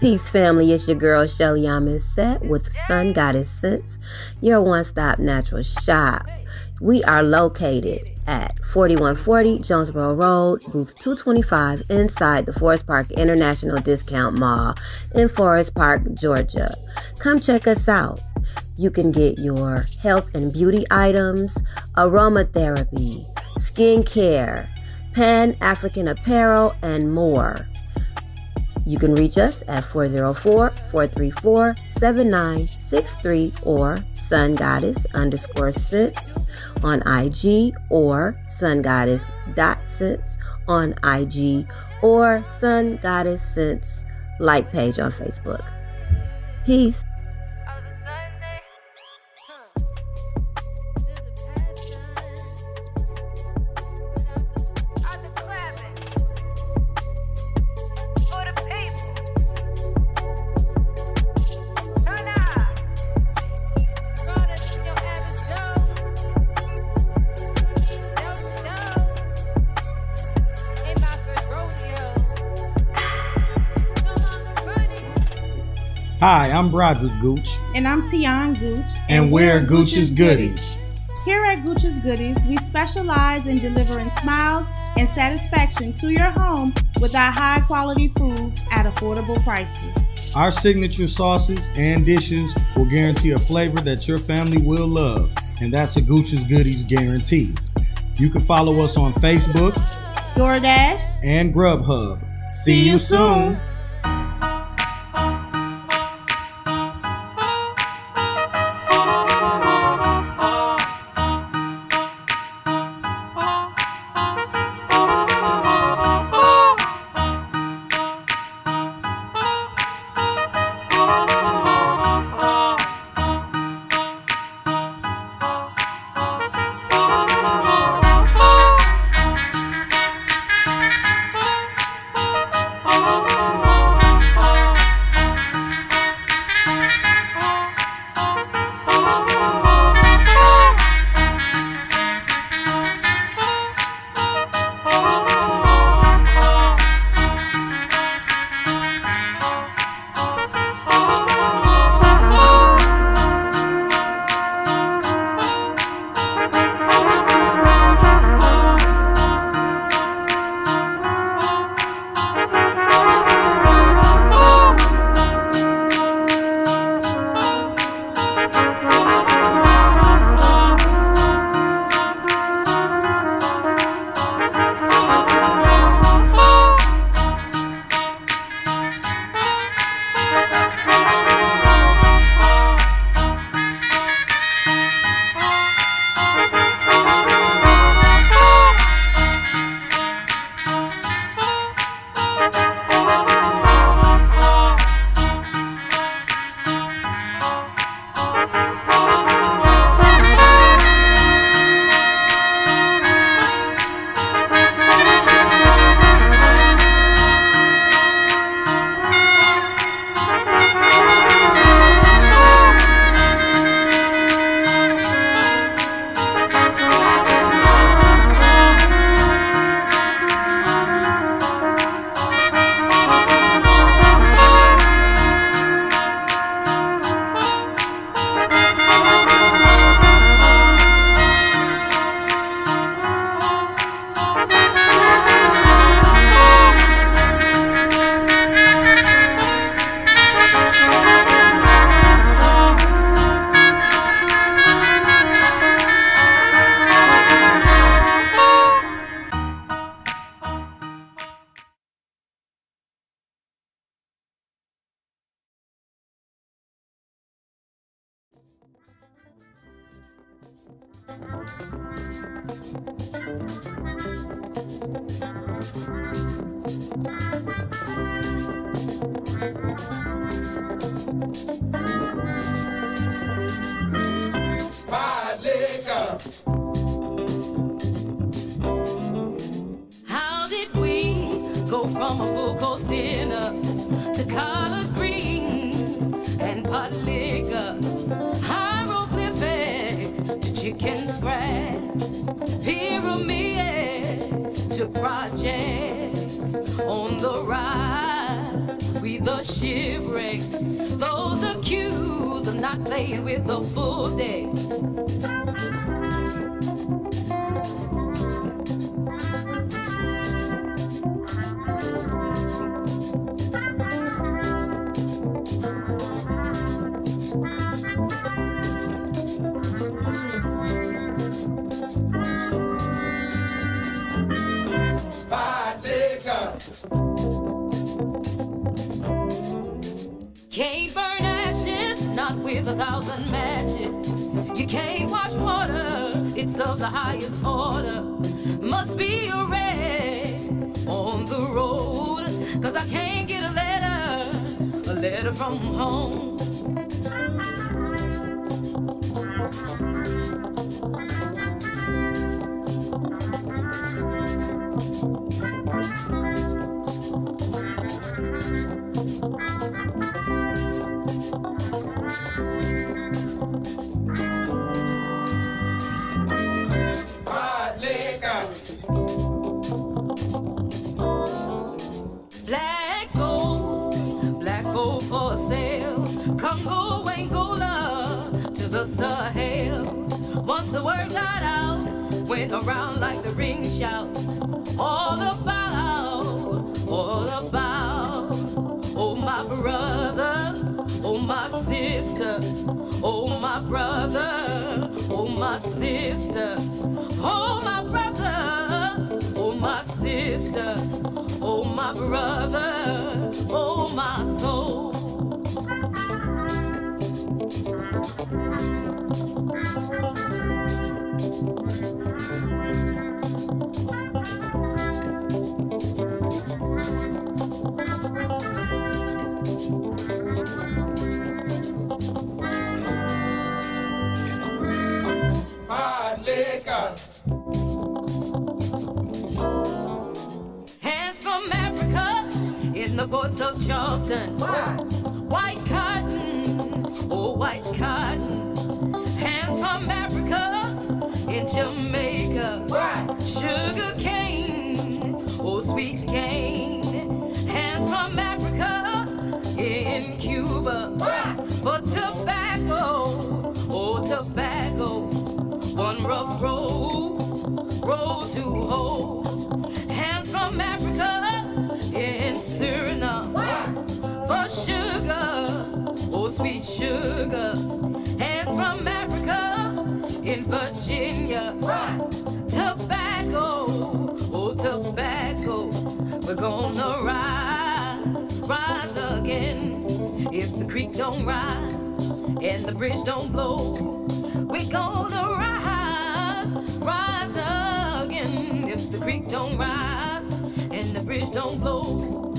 Peace, family. It's your girl, Shelly Set with Sun Goddess Scents, your one-stop natural shop. We are located at 4140 Jonesboro Road, booth 225, inside the Forest Park International Discount Mall in Forest Park, Georgia. Come check us out. You can get your health and beauty items, aromatherapy, skincare, Pan-African apparel, and more. You can reach us at 404-434-7963 or sungoddess_scents on IG, or sungoddess.scents on IG, or Sun Goddess Scents like page on Facebook. Peace. Hi, I'm Broderick Gooch. And I'm Tian Gooch. And we're Gooch's Goodies. Here at Gooch's Goodies, we specialize in delivering smiles and satisfaction to your home with our high quality food at affordable prices. Our signature sauces and dishes will guarantee a flavor that your family will love, and that's a Gooch's Goodies guarantee. You can follow us on Facebook, DoorDash, and Grubhub. See you soon. How did we go from a full course dinner to collard greens and pot liquor, hieroglyphics to chicken scratch, pyramids to projects on the rise? We the shipwreck, those accused of not playing with the full deck. Can't burn ashes, not with 1,000 matches. You can't wash water, it's of the highest order. Must be a wreck on the road, 'cause I can't get a letter from home. Black gold for sale. Congo, Angola to the Sahel. Once the word got out, went around like the ring shout. All about, oh my brother, oh my sister, oh my brother, oh my sister, oh my brother. brother, oh my soul. Hard liquor. Hands from Africa in the ports of Charleston. White cotton, oh white cotton. Hands from Africa in Jamaica. Sugar cane, oh sweet cane. Hands from Africa in Cuba. For tobacco, oh tobacco. One rough road to hoe. Hands from Africa in Suriname. For sugar, oh sweet sugar. Hands from Africa in Virginia. Tobacco, oh tobacco. We're gonna rise again. If the creek don't rise and the bridge don't blow, we're gonna rise again. If the creek don't rise and the bridge don't blow,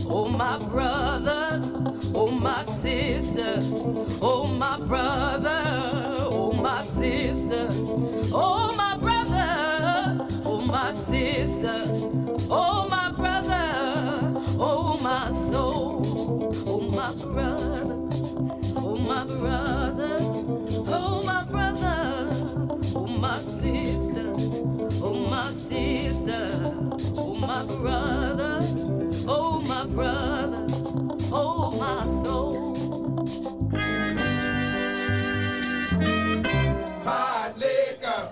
oh my brother, oh my sister, oh my brother, oh my sister, oh my brother, oh my sister, oh my brother, oh my soul, oh my brother, oh my brother, oh my brother, oh my sister, oh my sister, oh my brother, oh my brother, oh my soul. Hard liquor.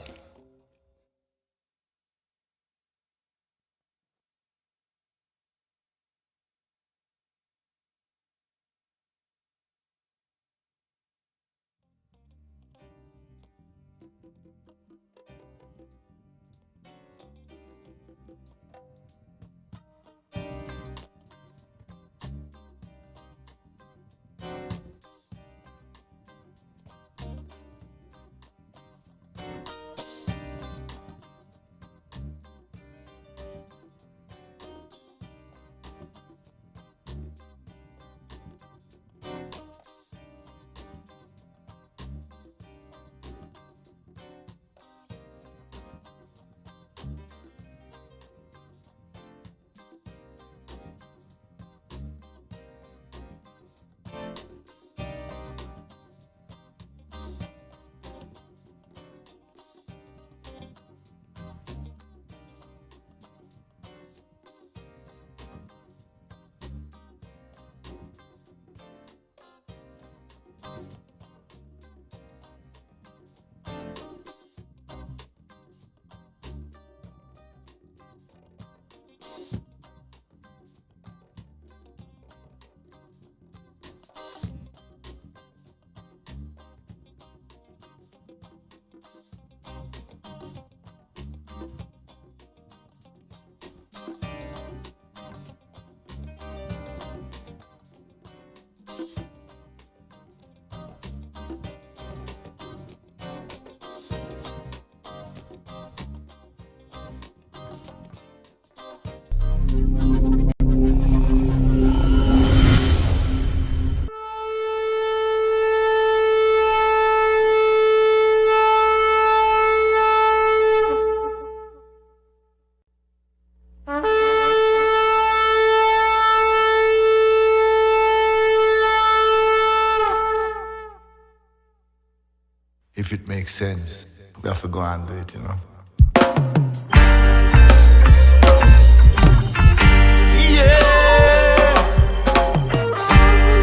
If it makes sense, we have to go and do it, you know.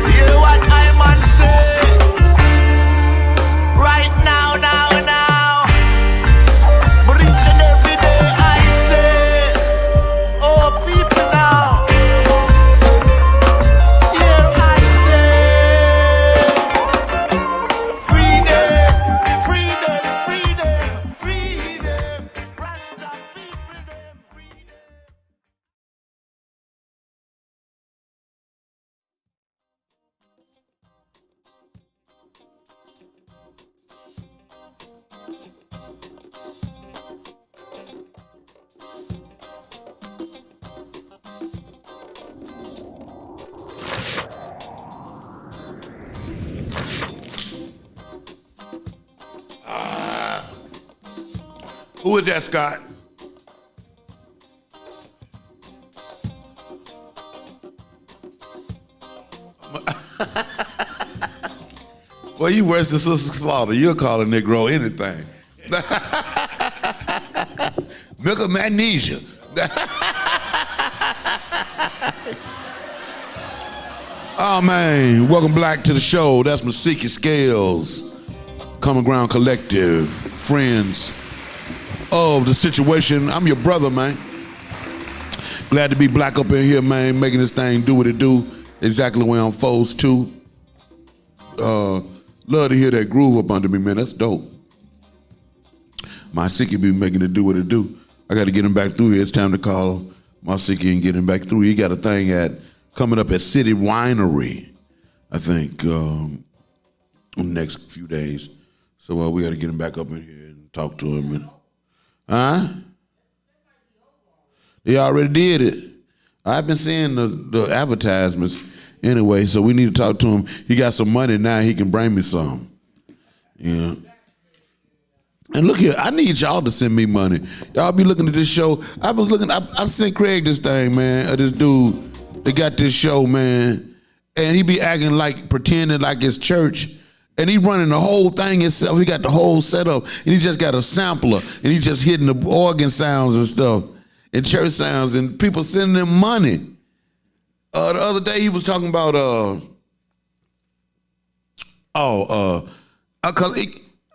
Yeah, what I man say. Right now. But each and every day I say, oh people now. Yeah, I say, freedom. Who is that, Scott? Well, you worse than Sister Slaughter. You'll call a Negro anything. Milk of magnesia. Oh, man. Welcome back to the show. That's Masiki Scales, Common Ground Collective, friends of the situation. I'm your brother, man. Glad to be black up in here, man, making this thing do what it do, exactly where I'm supposed to. Love to hear that groove up under me, man. That's dope. Masiki be making it do what it do. I got to get him back through here. It's time to call Masiki and get him back through. He got a thing coming up at City Winery, I think, in the next few days. So we got to get him back up in here and talk to him. They already did it. I've been seeing the advertisements anyway, so we need to talk to him. He got some money now. He can bring me some. Yeah. And look here, I need y'all to send me money. Y'all be looking at this show. I sent Craig this thing, man, this dude. They got this show, man, and he be acting like, pretending like it's church, and he running the whole thing himself. He got the whole setup, and he just got a sampler, and he just hitting the organ sounds and stuff, and church sounds, and people sending him money. The other day he was talking about,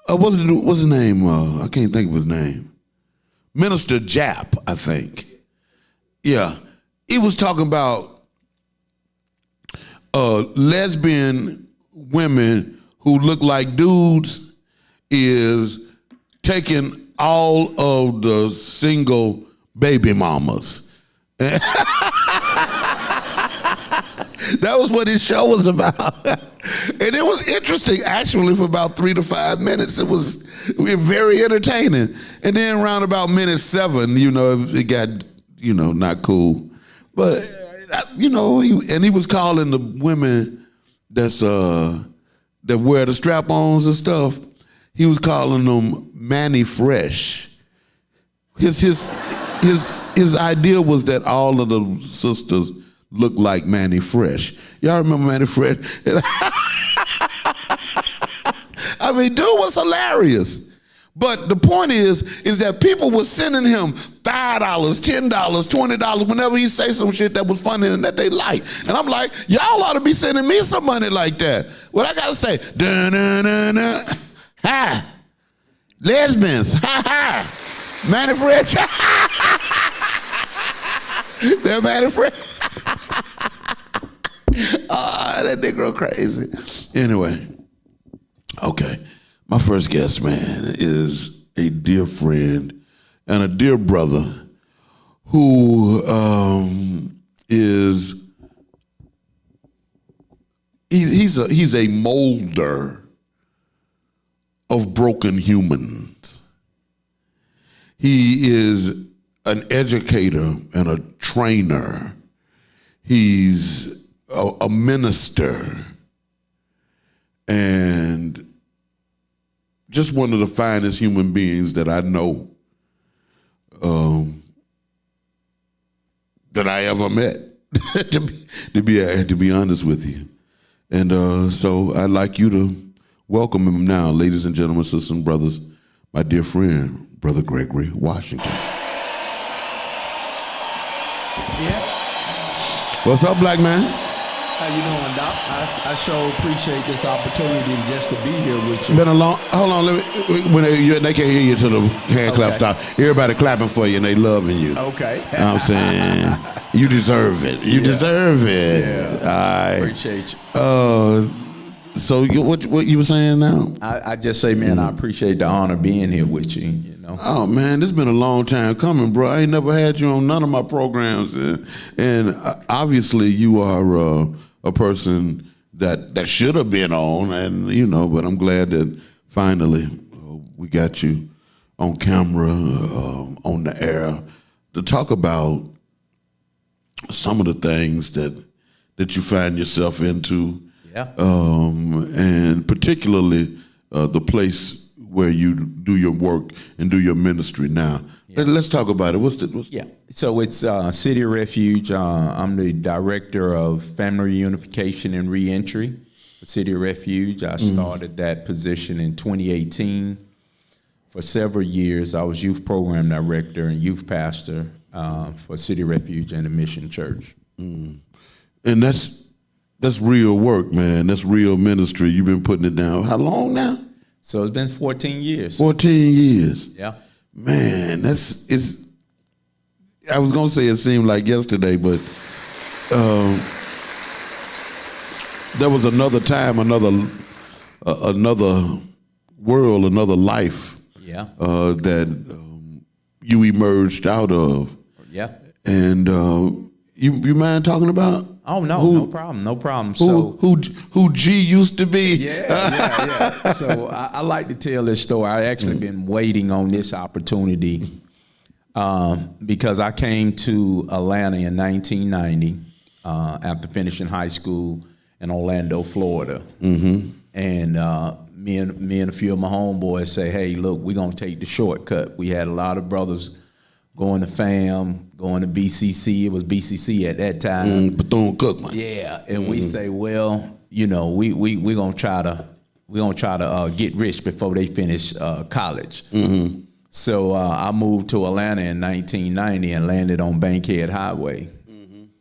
what's his name? I can't think of his name. Minister Jap, I think. Yeah, he was talking about lesbian women who look like dudes is taking all of the single baby mamas. That was what his show was about. And it was interesting, actually, for about 3 to 5 minutes. It was very entertaining. And then around about minute 7, it got, not cool. But, he was calling the women that wear the strap-ons and stuff, he was calling them Manny Fresh. His idea was that all of the sisters looked like Manny Fresh. Y'all remember Manny Fresh? I mean, dude was hilarious. But the point is that people were sending him $5, $10, $20 whenever he say some shit that was funny and that they like. And I'm like, y'all ought to be sending me some money like that. What I gotta say? Dun-dun-dun-dun. Ha! Lesbians. Ha ha! Manny Fresh. They're Manny Fresh. That nigga crazy. Anyway, okay. My first guest, man, is a dear friend and a dear brother who he's a molder of broken humans. He is an educator and a trainer. He's a minister and just one of the finest human beings that I know, that I ever met, to be honest with you. And so I'd like you to welcome him now, ladies and gentlemen, sisters and brothers, my dear friend, Brother Gregory Washington. Yeah. What's up, black man? How you doing, Doc? I sure appreciate this opportunity just to be here with you. Been a long, hold on, they can't hear you till the hand clap stop. Everybody clapping for you and they loving you. Okay. You know what I'm saying? You deserve it. You deserve it. Yeah. I appreciate you. So what you were saying now? I just say, man, I appreciate the honor being here with you, you know. Oh, man, this has been a long time coming, bro. I ain't never had you on none of my programs. And obviously you are a person that should have been on, and but I'm glad that finally we got you on camera, on the air, to talk about some of the things that you find yourself into. Yeah. And particularly the place where you do your work and do your ministry now. Yeah. Let's talk about it. Yeah. So it's City of Refuge. I'm the director of Family Reunification and Reentry for City of Refuge. I started that position in 2018. For several years, I was youth program director and youth pastor for City of Refuge and the Mission Church. And that's real work, man. That's real ministry. You've been putting it down. How long now? So it's been 14 years. 14 years. Yeah. Man, I was gonna say it seemed like yesterday, but there was another time, another world, another life. Yeah. That you emerged out of. Yeah. And you mind talking about? Oh no, no problem. Who G used to be? Yeah. So I like to tell this story. I actually been waiting on this opportunity because I came to Atlanta in 1990 after finishing high school in Orlando, Florida, and me and a few of my homeboys say, "Hey, look, we're gonna take the shortcut." We had a lot of brothers going to FAM, going to BCC. It was BCC at that time. Bethune-Cookman. Yeah, and we say, well, you know, we gonna try to get rich before they finish college. So I moved to Atlanta in 1990 and landed on Bankhead Highway.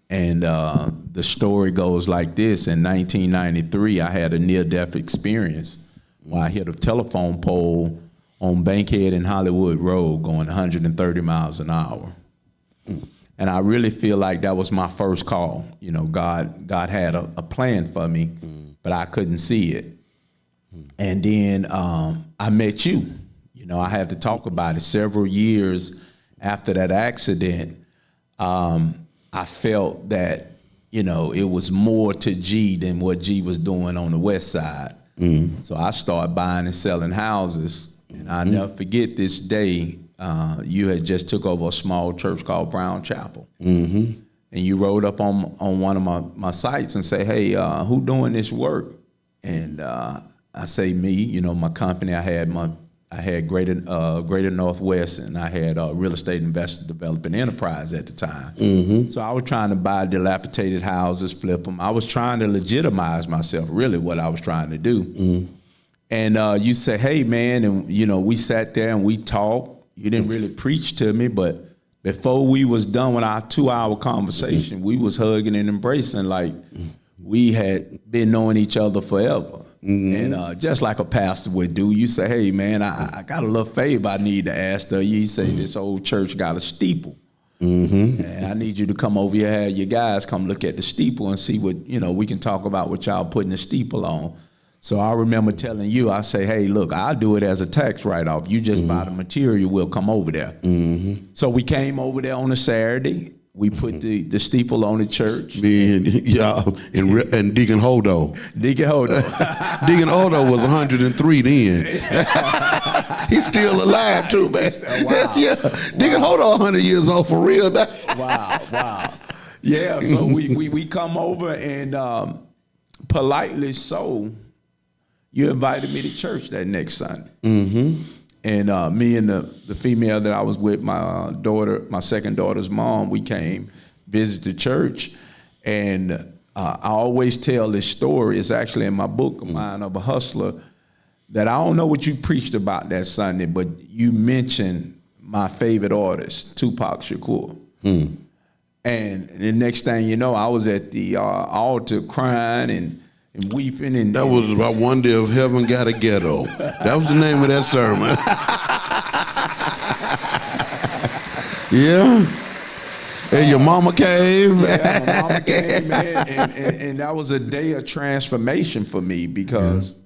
And the story goes like this: in 1993, I had a near-death experience where I hit a telephone pole on Bankhead and Hollywood Road going 130 miles an hour. And I really feel like that was my first call. You know, God had a plan for me, but I couldn't see it. And then I met you. You know, I had to talk about it. Several years after that accident, I felt that, you know, it was more to G than what G was doing on the west side. So I started buying and selling houses. And I'll never forget this day. You had just took over a small church called Brown Chapel. And you rode up on one of my sites and say, "Hey, who doing this work?" And I say, "Me." You know, my company. I had Greater Northwest, and I had Real Estate Investor Development Enterprise at the time. So I was trying to buy dilapidated houses, flip them. I was trying to legitimize myself. Really, what I was trying to do. And you say, "Hey, man," and you know, we sat there and we talked. You didn't really preach to me, but before we was done with our 2-hour conversation, we was hugging and embracing like we had been knowing each other forever. And just like a pastor would do, you say, "Hey, man, I got a little favor I need to ask of you." You say, "This old church got a steeple. And I need you to come over here, have your guys come look at the steeple and see what, you know, we can talk about what y'all putting the steeple on." So I remember telling you, I say, "Hey, look, I'll do it as a tax write-off. You just buy the material, we'll come over there." So we came over there on a Saturday. We put the steeple on the church. Me and y'all and Deacon Hodo. Deacon Hodo. Deacon Hodo was 103 then. He's still alive too, man. Wow. Yeah. Deacon Hodo 100 years old for real now. Wow. Yeah, so we come over and politely so, you invited me to church that next Sunday. And me and the female that I was with, my second daughter's mom, we came visit the church. And I always tell this story. It's actually in my book of mine, of a hustler, that I don't know what you preached about that Sunday, but you mentioned my favorite artist, Tupac Shakur. And the next thing you know, I was at the altar crying and weeping. And that was about One Day of Heaven Got a Ghetto. That was the name of that sermon. Yeah. And your mama came. Yeah, my mama came, man. And that was a day of transformation for me because,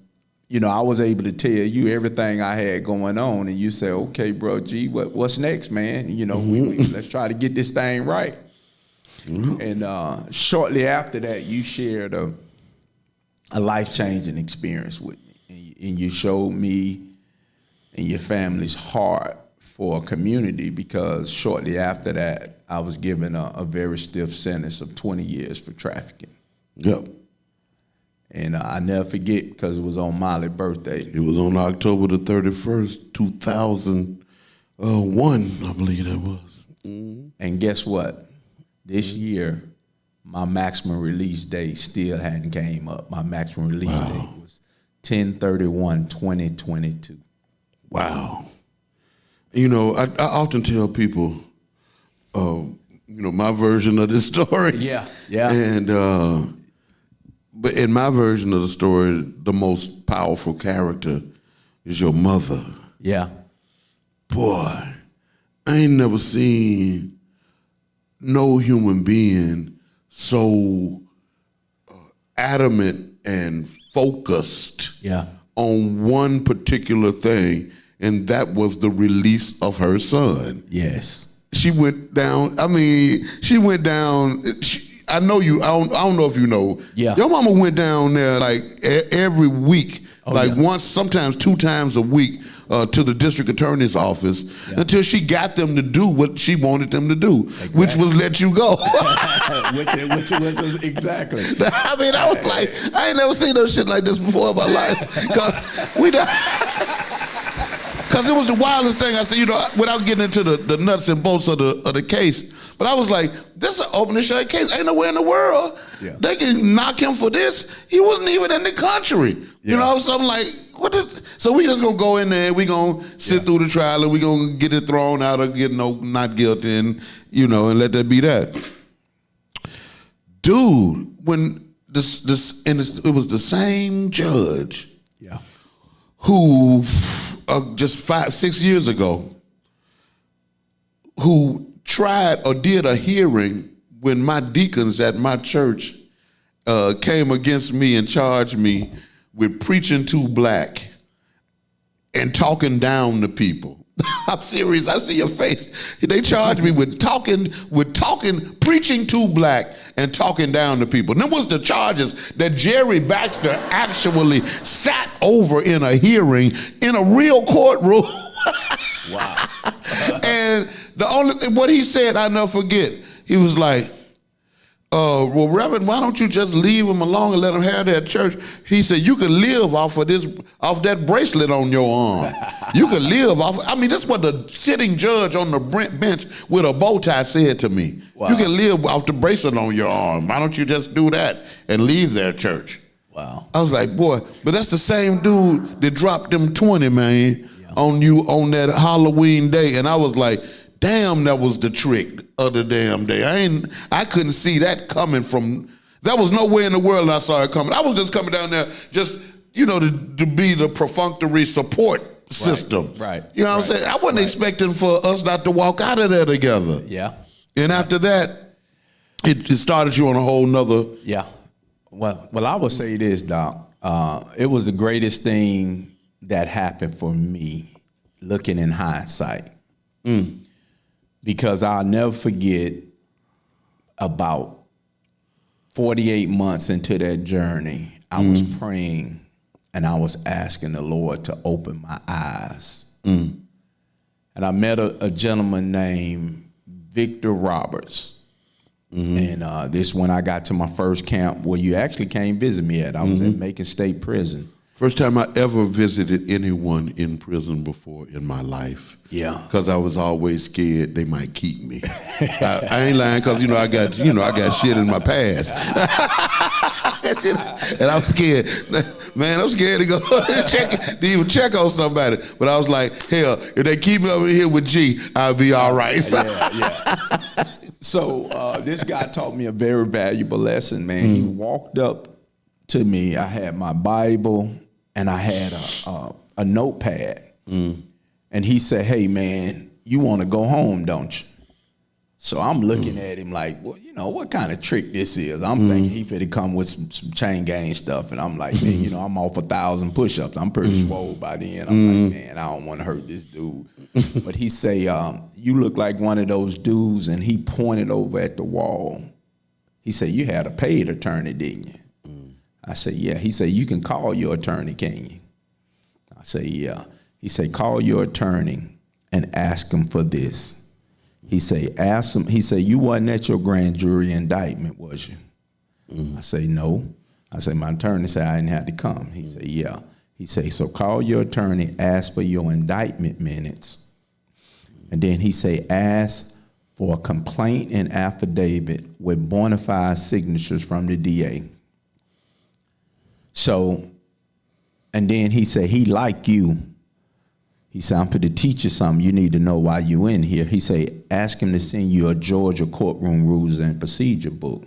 you know, I was able to tell you everything I had going on. And you said, "Okay, bro, G, what's next, man? You know, let's try to get this thing right." And shortly after that, you shared a life-changing experience with me. And you showed me and your family's heart for a community, because shortly after that, I was given a very stiff sentence of 20 years for trafficking. Yep. And I never forget because it was on Molly's birthday. It was on October the 31st, 2001, I believe that was. Mm-hmm. And guess what? This year, my maximum release date still hadn't came up. My maximum release date was 10/31/2022. Wow. You know, I often tell people, my version of this story. Yeah. And but in my version of the story, the most powerful character is your mother. Yeah. Boy, I ain't never seen no human being so adamant and focused on one particular thing, and that was the release of her son. Yes. She went down. I mean, I know you. I don't know if you know. Yeah. Your mama went down there like every week, once, sometimes 2 times a week, to the district attorney's office until she got them to do what she wanted them to do, which was let you go. which was exactly. I mean, I was like, I ain't never seen no shit like this before in my life. Because it was the wildest thing. I said, without getting into the nuts and bolts of the case, but I was like, this is an open and shut case. Ain't nowhere in the world they can knock him for this. He wasn't even in the country. So I'm like, so we just gonna go in there, we gonna sit through the trial, and we gonna get it thrown out or get not guilty, and and let that be that. Dude, when it was the same judge who just 5-6 years ago, who tried or did a hearing when my deacons at my church came against me and charged me with preaching too black and talking down to people. I'm serious. I see your face. They charged me with preaching too black and talking down to people. And them was the charges that Jerry Baxter actually sat over in a hearing in a real courtroom. Wow. And what he said, I never forget. He was like, well, Reverend, why don't you just leave them alone and let them have their church? He said, you can live off that bracelet on your arm. You can live off. I mean, that's what the sitting judge on the bench with a bow tie said to me. Wow. You can live off the bracelet on your arm. Why don't you just do that and leave their church? Wow. I was like, boy, but that's the same dude that dropped them 20, man, on you on that Halloween day. And I was like, damn, that was the trick of the damn day. I couldn't see that coming from. That was nowhere in the world I saw it coming. I was just coming down there just, to be the perfunctory support system. Right. You know what I'm saying? I wasn't expecting for us not to walk out of there together. Yeah. And after that, it started you on a whole nother. Yeah. Well, I would say this, Doc. It was the greatest thing that happened for me, looking in hindsight. Because I'll never forget, about 48 months into that journey, I was praying and I was asking the Lord to open my eyes. And I met a gentleman named Victor Roberts. And this when I got to my first camp where you actually came visit me at. I was at Macon State Prison. First time I ever visited anyone in prison before in my life. Yeah. Because I was always scared they might keep me. I ain't lying, because I got shit in my past. And I'm scared. Man, I'm scared to go to even check on somebody. But I was like, hell, if they keep me over here with G, I'll be all right. So this guy taught me a very valuable lesson, man. He walked up to me. I had my Bible and I had a notepad. And he said, hey, man, you want to go home, don't you? So I'm looking at him like, well, what kind of trick this is? I'm thinking he finna come with some chain gang stuff. And I'm like, man, I'm off 1,000 push-ups. I'm pretty swole by then. I'm like, man, I don't want to hurt this dude. But he say, you look like one of those dudes. And he pointed over at the wall. He said, you had a paid attorney, didn't you? I said, yeah. He said, you can call your attorney, can you? I said, yeah. He said, call your attorney and ask him for this. He said, ask him. He said, you wasn't at your grand jury indictment, was you? I say, no. I said, my attorney said I didn't have to come. He said, yeah. He said, so call your attorney, ask for your indictment minutes. And then he said, ask for a complaint and affidavit with bona fide signatures from the DA. So, and then he said, he like you. He said, I'm for to teach you something. You need to know why you in here. He said, ask him to send you a Georgia courtroom rules and procedure book.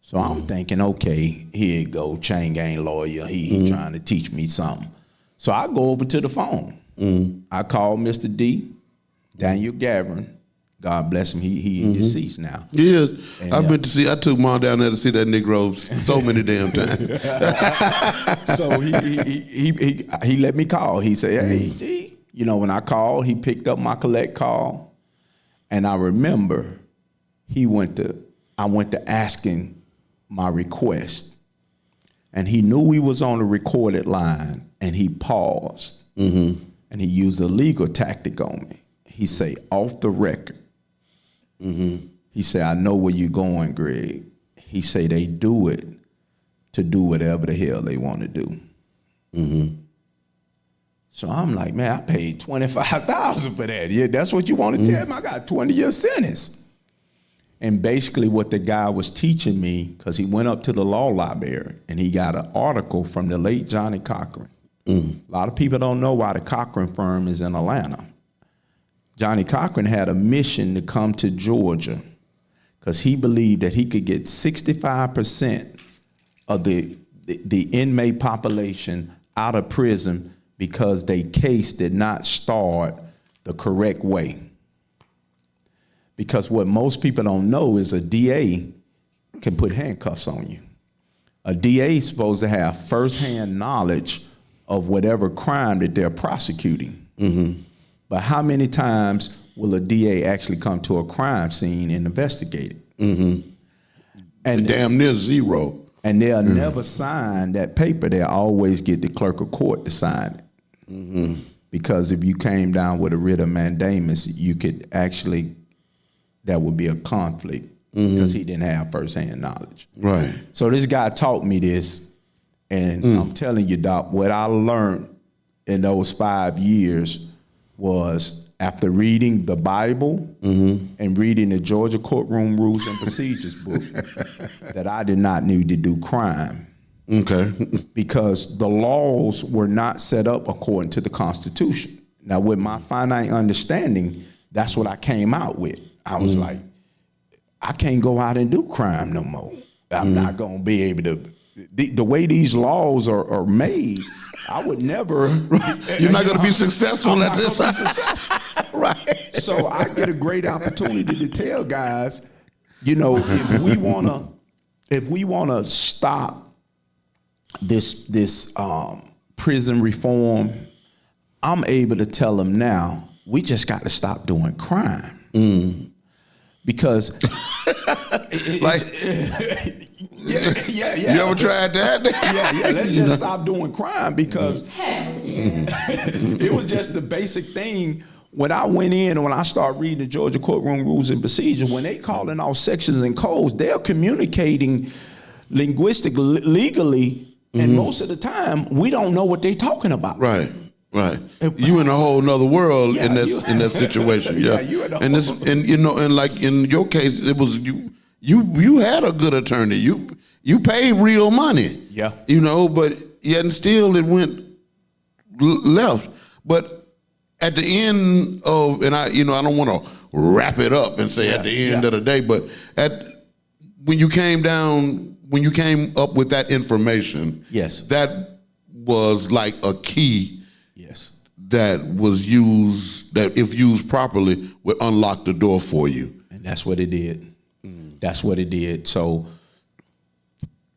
So I'm thinking, okay, here you go, chain gang lawyer. He trying to teach me something. So I go over to the phone. I call Mr. D, Daniel Gavin. God bless him. He deceased now. Yes, And, I've been to see. I took Mom down there to see that Negro so many damn times. So he let me call. He said, hey, G. You know, when I called, he picked up my collect call, and I remember I went to asking my request, and he knew we was on a recorded line, and he paused, and he used a legal tactic on me. He say, off the record. He said, I know where you're going, Greg. He say they do it to do whatever the hell they want to do. So I'm like, man, I paid $25,000 for that. Yeah, that's what you want to tell me? I got a 20-year sentence. And basically what the guy was teaching me, because he went up to the law library and he got an article from the late Johnny Cochran. A lot of people don't know why the Cochran firm is in Atlanta. Johnny Cochran had a mission to come to Georgia because he believed that he could get 65% of the inmate population out of prison because their case did not start the correct way. Because what most people don't know is a DA can put handcuffs on you. A DA is supposed to have firsthand knowledge of whatever crime that they're prosecuting. But how many times will a DA actually come to a crime scene and investigate it? And damn near zero. And they'll never sign that paper. They'll always get the clerk of court to sign it. Because if you came down with a writ of mandamus, you could actually, that would be a conflict because he didn't have firsthand knowledge. Right. So this guy taught me this, and I'm telling you, Doc, what I learned in those 5 years was after reading the Bible and reading the Georgia Courtroom Rules and Procedures book that I did not need to do crime. Okay. Because the laws were not set up according to the Constitution. Now, with my finite understanding, that's what I came out with. I was like, I can't go out and do crime no more. I'm not going to be able to. The way these laws are made, I would never. You're not going to be successful at this. Right. So I get a great opportunity to tell guys, you know, if we wanna stop this prison reform, I'm able to tell them now, we just got to stop doing crime. Because yeah. You ever tried that? yeah. Let's just stop doing crime because it was just the basic thing. When I went in and when I started reading the Georgia Courtroom Rules and Procedures, when they calling out sections and codes, they're communicating linguistically, legally, and most of the time we don't know what they're talking about. Right. You in a whole nother world in that situation. Yeah. And like in your case, it was you had a good attorney. You paid real money. Yeah. You know, but yet and still it went left. But at the end of, and I don't want to wrap it up and say at the end of the day, but when you came up with that information, yes, that was like a key. Yes. That was used, that if used properly, would unlock the door for you. And that's what it did. That's what it did. So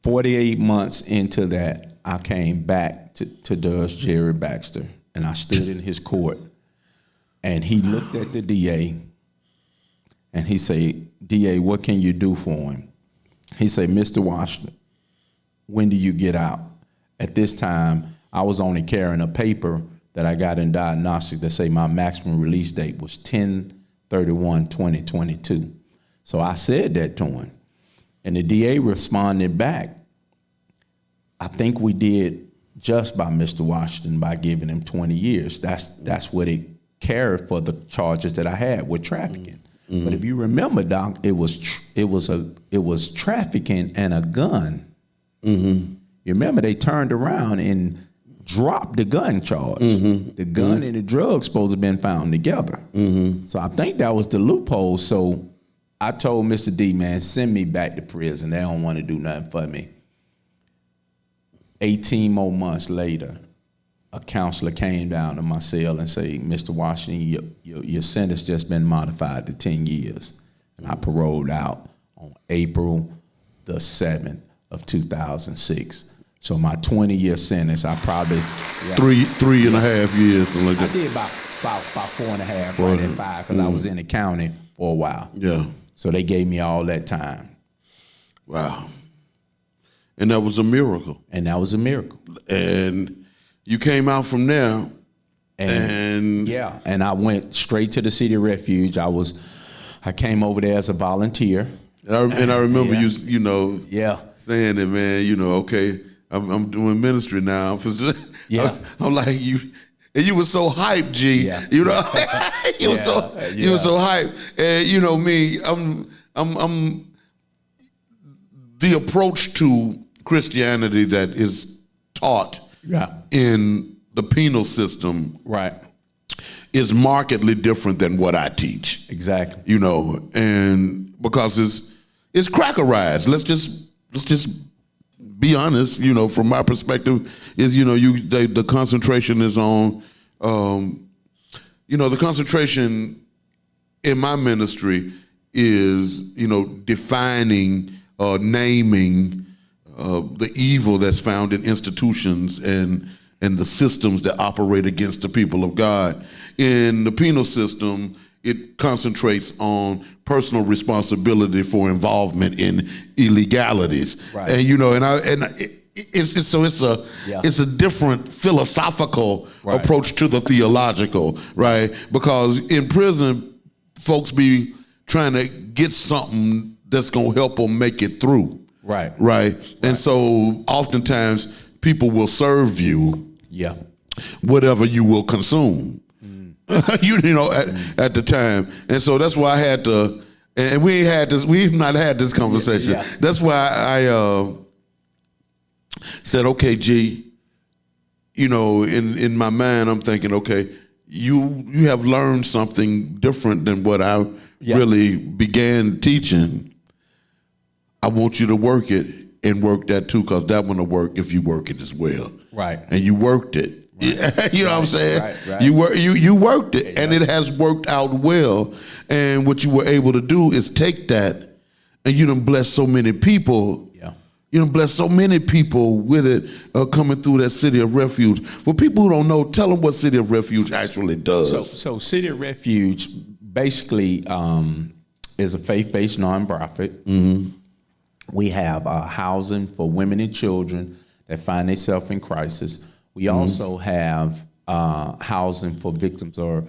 48 months into that, I came back to Judge Jerry Baxter, and I stood in his court, and he looked at the DA, and he said, DA, what can you do for him? He said, Mr. Washington, when do you get out? At this time, I was only carrying a paper that I got in diagnostic that say my maximum release date was 10/31/2022. So I said that to him. And the DA responded back I think we did just by Mr. Washington by giving him 20 years. That's what it carried for the charges that I had with trafficking. Mm-hmm. But if you remember, Doc, it was trafficking and a gun. Mm-hmm. You remember they turned around and dropped the gun charge. Mm-hmm. The gun and the drugs supposed to have been found together. Mm-hmm. So I think that was the loophole. So I told Mr. D, man, send me back to prison. They don't want to do nothing for me. 18 more months later, a counselor came down to my cell and said, Mr. Washington, your sentence just been modified to 10 years. And I paroled out on April the 7th of 2006. So my 20-year sentence, I probably... Three and a half years. Something like that. I did about 4.5, right at 5, because I was in the county for a while. Yeah. So they gave me all that time. Wow. And that was a miracle. And that was a miracle. And you came out from there, and yeah, and I went straight to the City of Refuge. I came over there as a volunteer. And I remember you yeah, saying that, man, okay, I'm doing ministry now. Yeah. I'm like, you, and you were so hyped, G. Yeah. You know, you were so hyped. And me, I'm the approach to Christianity that is taught in the penal system, right, is markedly different than what I teach. Exactly. And because it's crackerized. Let's just be honest. From my perspective, is the concentration is on. The concentration in my ministry is defining, naming the evil that's found in institutions and the systems that operate against the people of God. In the penal system, it concentrates on personal responsibility for involvement in illegalities. Right. And it's a different philosophical approach to the theological, right? Because in prison, folks be trying to get something that's gonna help them make it through. Right. And so oftentimes people will serve you whatever you will consume. At the time. And so that's why I had to, and we've not had this conversation. Yeah. That's why I said, okay, G, in my mind, I'm thinking, okay, you have learned something different than what I really began teaching. I want you to work it and work that too, because that one will work if you work it as well. Right. And you worked it. Right. You know what I'm saying? Right. You worked it, and it has worked out well. And what you were able to do is take that, and you done bless so many people. Yeah. You done bless so many people with it coming through that City of Refuge. For people who don't know, tell them what City of Refuge actually does. So City of Refuge basically is a faith-based nonprofit. Mm-hmm. We have housing for women and children that find themselves in crisis. We also have housing for victims of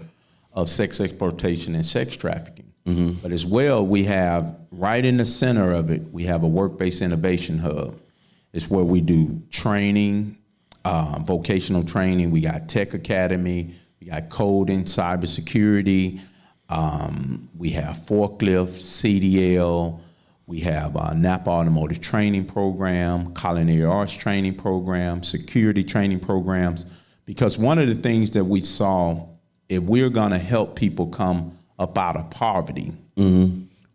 sex exploitation and sex trafficking. Mm-hmm. But as well, we have right in the center of it, we have a work-based innovation hub. It's where we do training, vocational training. We got tech academy, we got coding, cybersecurity. We have forklift, CDL. We have Napa Automotive Training Program, Culinary Arts Training Program, security training programs. Because one of the things that we saw, if we're gonna help people come up out of poverty,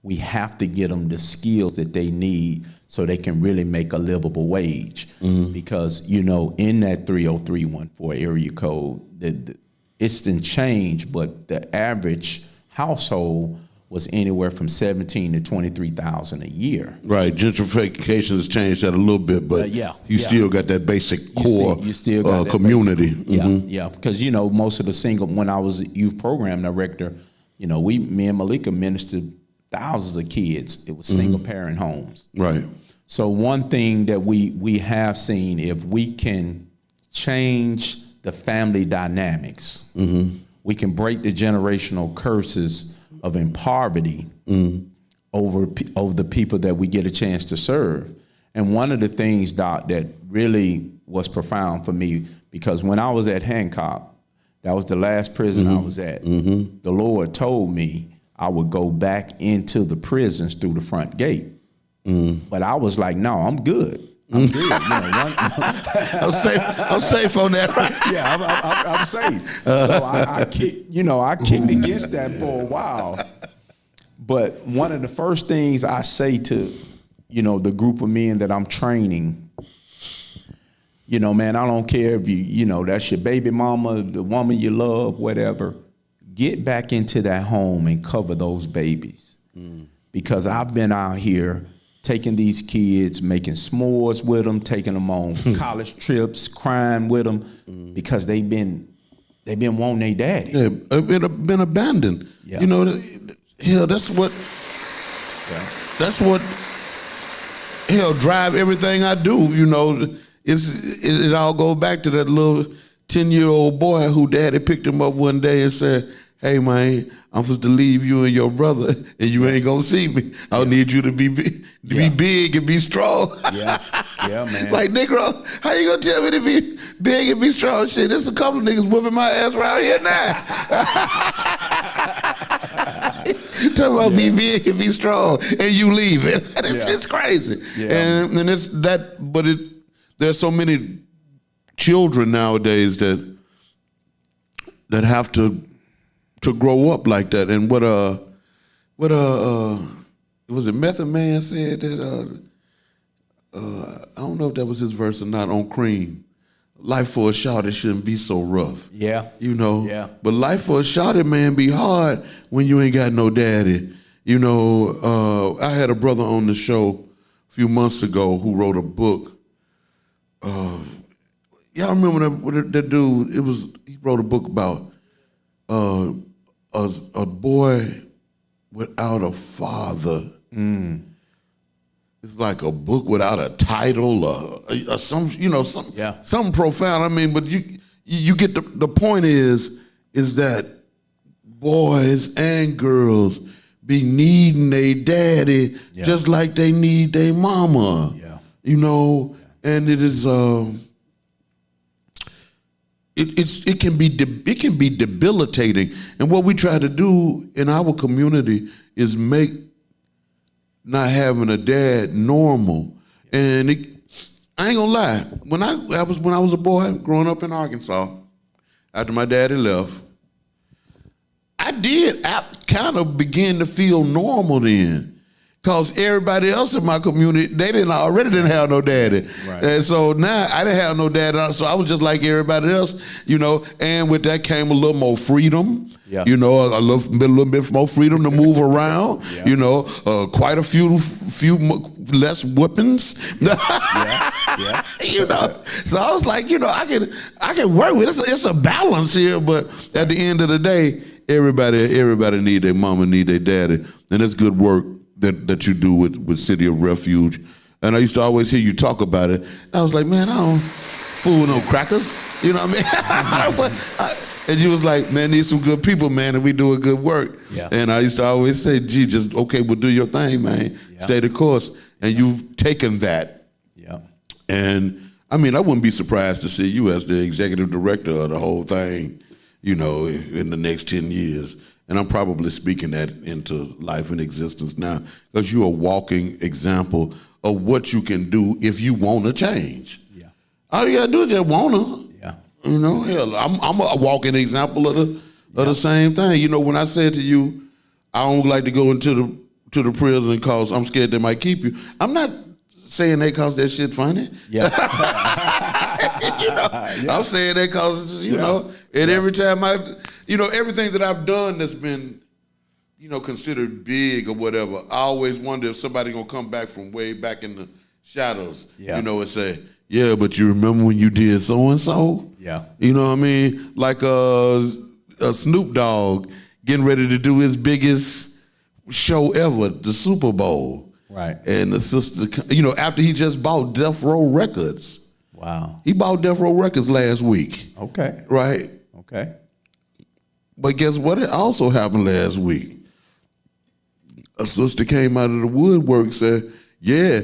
we have to get them the skills that they need so they can really make a livable wage. Because, in that 30314 area code, it's been changed, but the average household was anywhere from $17,000 to $23,000 a year. Right, gentrification has changed that a little bit, but you still got that basic core community. Yeah, because most of the when I was a youth program director, me and Malika ministered thousands of kids. It was single parent homes. Right. So one thing that we have seen, if we can change the family dynamics, we can break the generational curses of in poverty over the people that we get a chance to serve. And one of the things, Doc, that really was profound for me, because when I was at Hancock, that was the last prison I was at, the Lord told me I would go back into the prisons through the front gate. But I was like, no, I'm good. I'm good. You know, I'm safe on that. Right? Yeah, I'm safe. So I kicked against that for a while. But one of the first things I say to, the group of men that I'm training, man, I don't care if that's your baby mama, the woman you love, whatever. Get back into that home and cover those babies. Because I've been out here taking these kids, making s'mores with them, taking them on college trips, crying with them, because they've been wanting their daddy. Yeah, been abandoned. Yeah. That's what drive everything I do. It all goes back to that little 10-year-old boy who daddy picked him up one day and said, hey man, I'm supposed to leave you and your brother, and you ain't gonna see me. I need you to be big and be strong. Yeah, man. Like, Negro, how you gonna tell me to be big and be strong? Shit, there's a couple of niggas whooping my ass around here now. Talking about be big and be strong, and you leaving. It's crazy. Yeah. And it's that, but there's so many children nowadays that have to grow up like that. And what was it Method Man said that I don't know if that was his verse or not on Cream. Life for a shawty shouldn't be so rough. Yeah. Yeah. But life for a shawty, man, be hard when you ain't got no daddy. I had a brother on the show a few months ago who wrote a book. Y'all remember that dude? He wrote a book about a boy without a father. It's like a book without a title, or something profound. I mean, but you get the point is that boys and girls be needing their daddy just like they need their mama. And it is it can be debilitating. And what we try to do in our community is make not having a dad normal. And I ain't gonna lie, when I was a boy growing up in Arkansas, after my daddy left, I kind of begin to feel normal then. Because everybody else in my community, they already didn't have no daddy. Right. And so now I didn't have no daddy, so I was just like everybody else, and with that came a little more freedom. Yeah. A little bit more freedom to move around. Quite a few less whippings. So I was like, I can work with it. It's a balance here, but at the end of the day, everybody need their mama, need their daddy, and it's good work that you do with City of Refuge. And I used to always hear you talk about it. And I was like, man, I don't fool with no crackers. You know what I mean? And you was like, man, need some good people, man, and we doing good work. Yeah. And I used to always say, gee, just, okay, well, do your thing, man. Yeah. Stay the course. And you've taken that. Yeah. And, I mean, I wouldn't be surprised to see you as the executive director of the whole thing, in the next 10 years. And I'm probably speaking that into life and existence now, because you're a walking example of what you can do if you want to change. Yeah. All you gotta do is just wanna. Yeah. Hell, I'm a walking example of the same thing. When I said to you, I don't like to go into the prison because I'm scared they might keep you. I'm not saying that because that shit funny. Yeah. I'm saying that because and every time everything that I've done that's been, considered big or whatever, I always wonder if somebody gonna come back from way back in the shadows, and say, yeah, but you remember when you did so and so? Yeah. You know what I mean? Like a Snoop Dogg getting ready to do his biggest show ever, the Super Bowl. Right. And the sister, after he just bought Death Row Records. Wow. He bought Death Row Records last week. Okay. Right? Okay. But guess what? It also happened last week. A sister came out of the woodwork and said, yeah,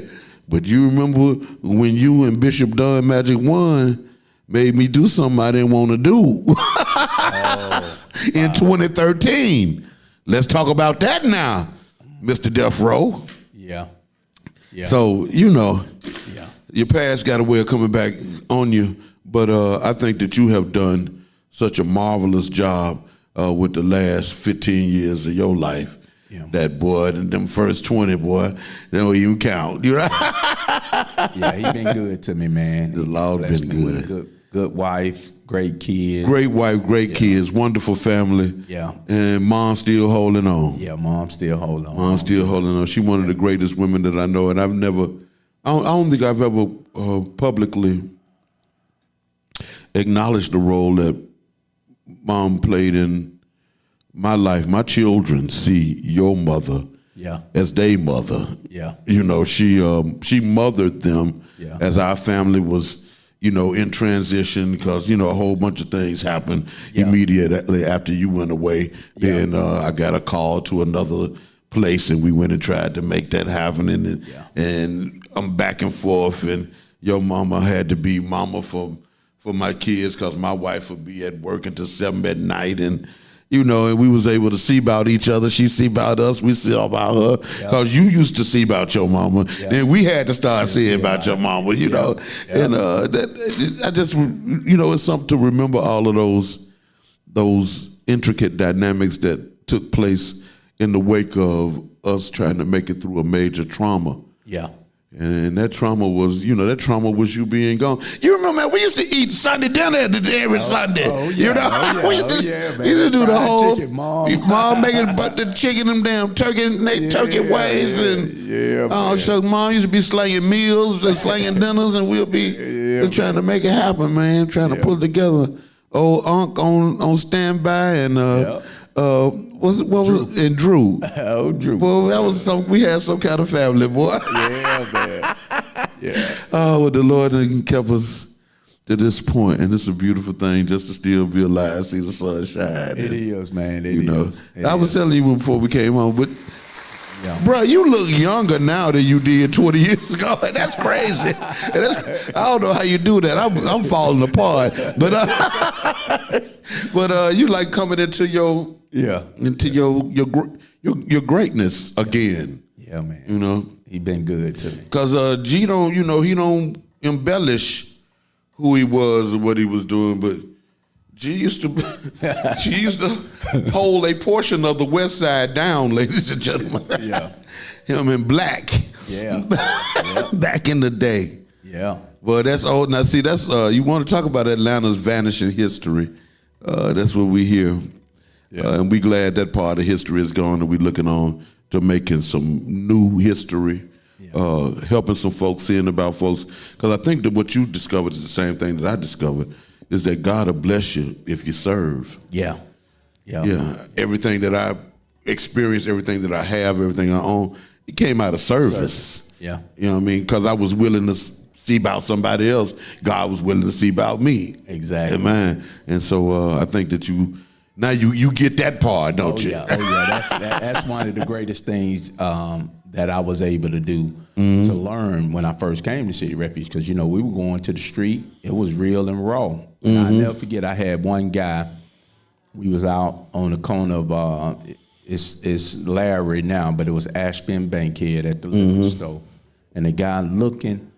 But you remember when you and Bishop Dunn Magic One made me do something I didn't want to do in 2013. Let's talk about that now, Mr. Death Row. Yeah. So, your past got a way of coming back on you, but I think that you have done such a marvelous job with the last 15 years of your life. Yeah. That boy, and them first 20, boy, they don't even count. You know? Yeah, he been good to me, man. The Lord been good. With a good wife, great kids. Great wife, great kids, wonderful family. Yeah. And mom still holding on. Yeah, mom still holding on. Mom still holding on. She's one of the greatest women that I know, and I don't think I've ever publicly acknowledged the role that mom played in my life. My children see your mother as their mother. Yeah. She mothered them as our family was, in transition because, a whole bunch of things happened immediately after you went away. Then I got a call to another place and we went and tried to make that happen. And I'm back and forth, and your mama had to be mama for my kids because my wife would be at work until 7 at night, and and we was able to see about each other. She see about us, we see about her, because you used to see about your mama, and we had to start seeing about your mama, and I just, it's something to remember all of those intricate dynamics that took place in the wake of us trying to make it through a major trauma. Yeah. And that trauma was, you being gone. You remember, man, we used to eat Sunday dinner every Sunday. We used to do the whole chicken, mom making the chicken, them damn turkey ways, and so mom used to be slanging meals and slanging dinners, and we'll be just trying to make it happen, man, trying to pull it together. Old Unc on standby, and what was it? And Drew. Oh, Drew. Well, that was we had some kind of family, boy. Yeah, man. Yeah. Oh, well, the Lord kept us to this point, and it's a beautiful thing just to still be alive, see the sun shine. It is, man. It is. I was telling you before we came on, but bro, you look younger now than you did 20 years ago. That's crazy. I don't know how you do that. I'm falling apart. But you like coming into your greatness again. Yeah, man. He been good to me. Cause G he don't embellish who he was or what he was doing, but she used to hold a portion of the West Side down, ladies and gentlemen. Yeah. Him in black. Yeah. Back in the day. Yeah. Well, that's old. Now, see, that's you want to talk about Atlanta's vanishing history. That's what we hear. Yeah. And we glad that part of history is gone, and we looking on to making some new history, helping some folks, seeing about folks. Because I think that what you discovered is the same thing that I discovered, is that God will bless you if you serve. Yeah. Yeah. Everything that I experienced, everything that I have, everything I own, it came out of service. Yeah. You know what I mean? Because I was willing to see about somebody else. God was willing to see about me. Exactly. Amen. And so I think that now you get that part, don't you? Yeah. That's one of the greatest things that I was able to do, to learn when I first came to City Refuge, because we were going to the street. It was real and raw. And I'll never forget, I had one guy, we was out on the corner of it's Larry now, but it was Ashby Bankhead at the liquor store. And the guy looking,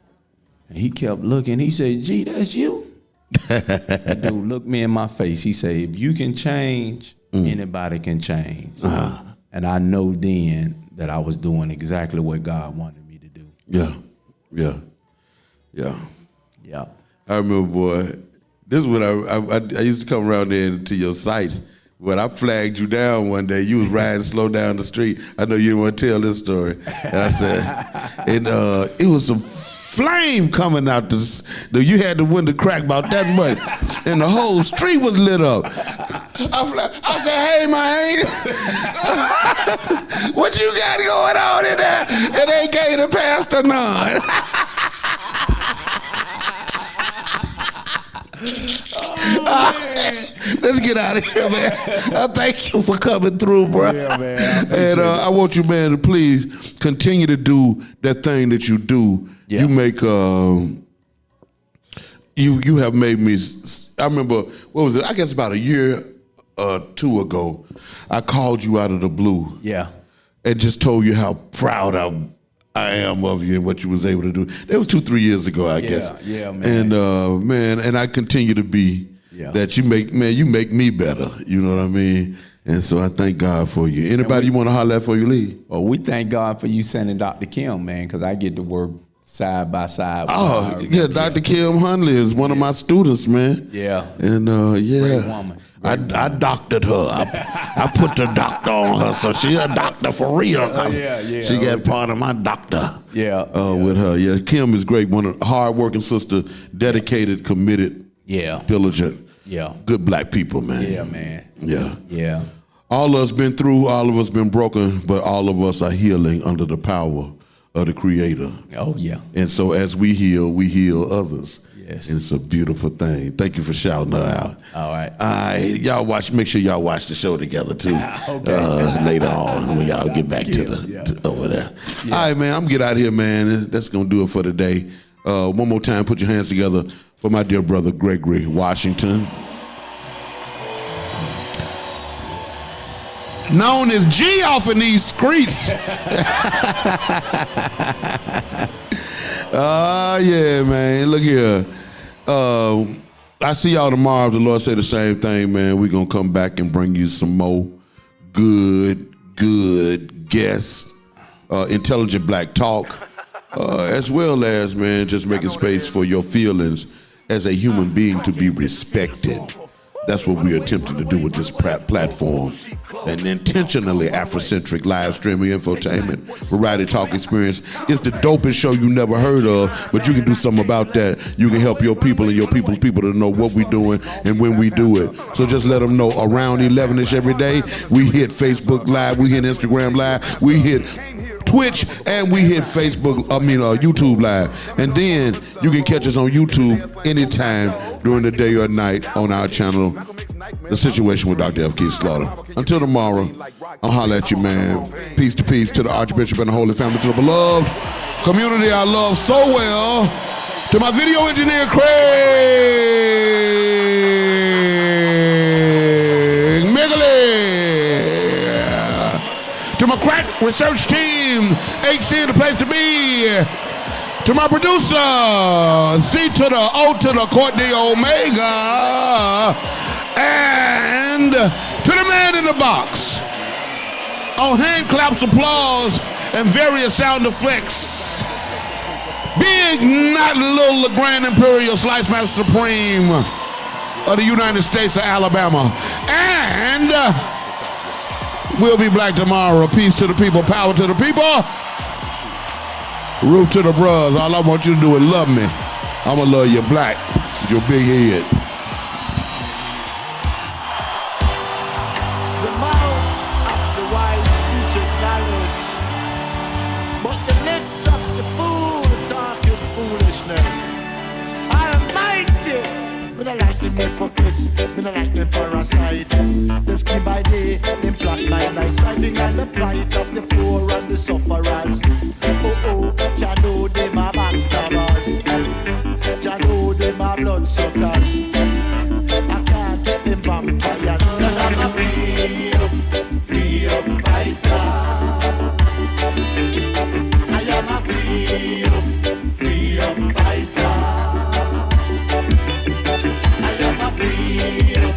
and he kept looking. He said, "Gee, that's you." That dude looked me in my face. He said, "If you can change, anybody can change." And I know then that I was doing exactly what God wanted me to do. Yeah. I remember, boy, this is when I used to come around there to your sites. When I flagged you down one day, you was riding slow down the street. I know you didn't want to tell this story. And I said, and it was some flame coming out. You had the window cracked about that much, and the whole street was lit up. I said, "Hey, man, what you got going on in there? It ain't gay to Pastor none." Let's get out of here, man. Thank you for coming through, bro. Yeah, man. And I want you, man, to please continue to do that thing that you do. Yeah. You make you have made me. I remember, what was it? I guess about a year or two ago, I called you out of the blue. Yeah. And just told you how proud I am of you and what you was able to do. That was 2-3 years ago, I guess. Yeah, man. And man, and I continue to be that you make me better. You know what I mean? And so I thank God for you. Anybody you want to holler at before you leave? Well, we thank God for you sending Dr. Kim, man, because I get to work side by side. Oh, yeah, Dr. Kim Hunley is one of my students, man. Yeah. And yeah. Great woman. I doctored her. I put the doctor on her, so she a doctor for real. She got part of my doctor. With her. Yeah, Kim is great. One of hard-working sister, dedicated, committed, diligent. Yeah. Good black people, man. Yeah, man. Yeah. Yeah. All of us been through. All of us been broken, but all of us are healing under the power of the Creator. Oh yeah. And so as we heal others. Yes. And it's a beautiful thing. Thank you for shouting her out. All right. Y'all make sure y'all watch the show together too. Later on when y'all get back to over there. Yeah. All right, man, I'm gonna get out of here, man. That's gonna do it for today. One more time, put your hands together for my dear brother Gregory Washington. Known as G off in these streets. Yeah, man. Look here. I see y'all tomorrow. If the Lord say the same thing, man, we're going to come back and bring you some more good guests, intelligent black talk, as well as, man, just making space for your feelings as a human being to be respected. That's what we're attempting to do with this platform. An intentionally Afrocentric live streaming infotainment variety talk experience. It's the dopest show you never heard of, but you can do something about that. You can help your people and your people's people to know what we're doing and when we do it. So just let them know around 11-ish every day, we hit Facebook Live, we hit Instagram Live, we hit Twitch, and we hit YouTube Live. And then you can catch us on YouTube anytime during the day or night on our channel, The Situation with Dr.FKeith Slaughter. Until tomorrow, I'll holler at you, man. Peace to the Archbishop and the Holy Family, to the beloved community I love so well, to my video engineer, Craig Migley, to my crack research team, HC the place to be, to my producer, C to the O to the Courtney Omega, and to the man in the box on hand claps, applause, and various sound effects. Big, not little, Grand Imperial Slice Master Supreme of the United States of Alabama. And we'll be black tomorrow. Peace to the people, power to the people. Roof to the bros. All I want you to do is love me. I'ma love you black with your big head. The mouth of the wise teacheth knowledge, but the lips of the fool talketh foolishness. Almighty, me not like them hypocrites, me not like them parasites. Them scheme by day, them plot by night, striving on the plight of the poor and the sufferers. Jah know them a backstabbers, Jah know them a bloodsuckers. I can't take them vampires, cause I'm a free up fighter. I am a free up fighter. I am a free up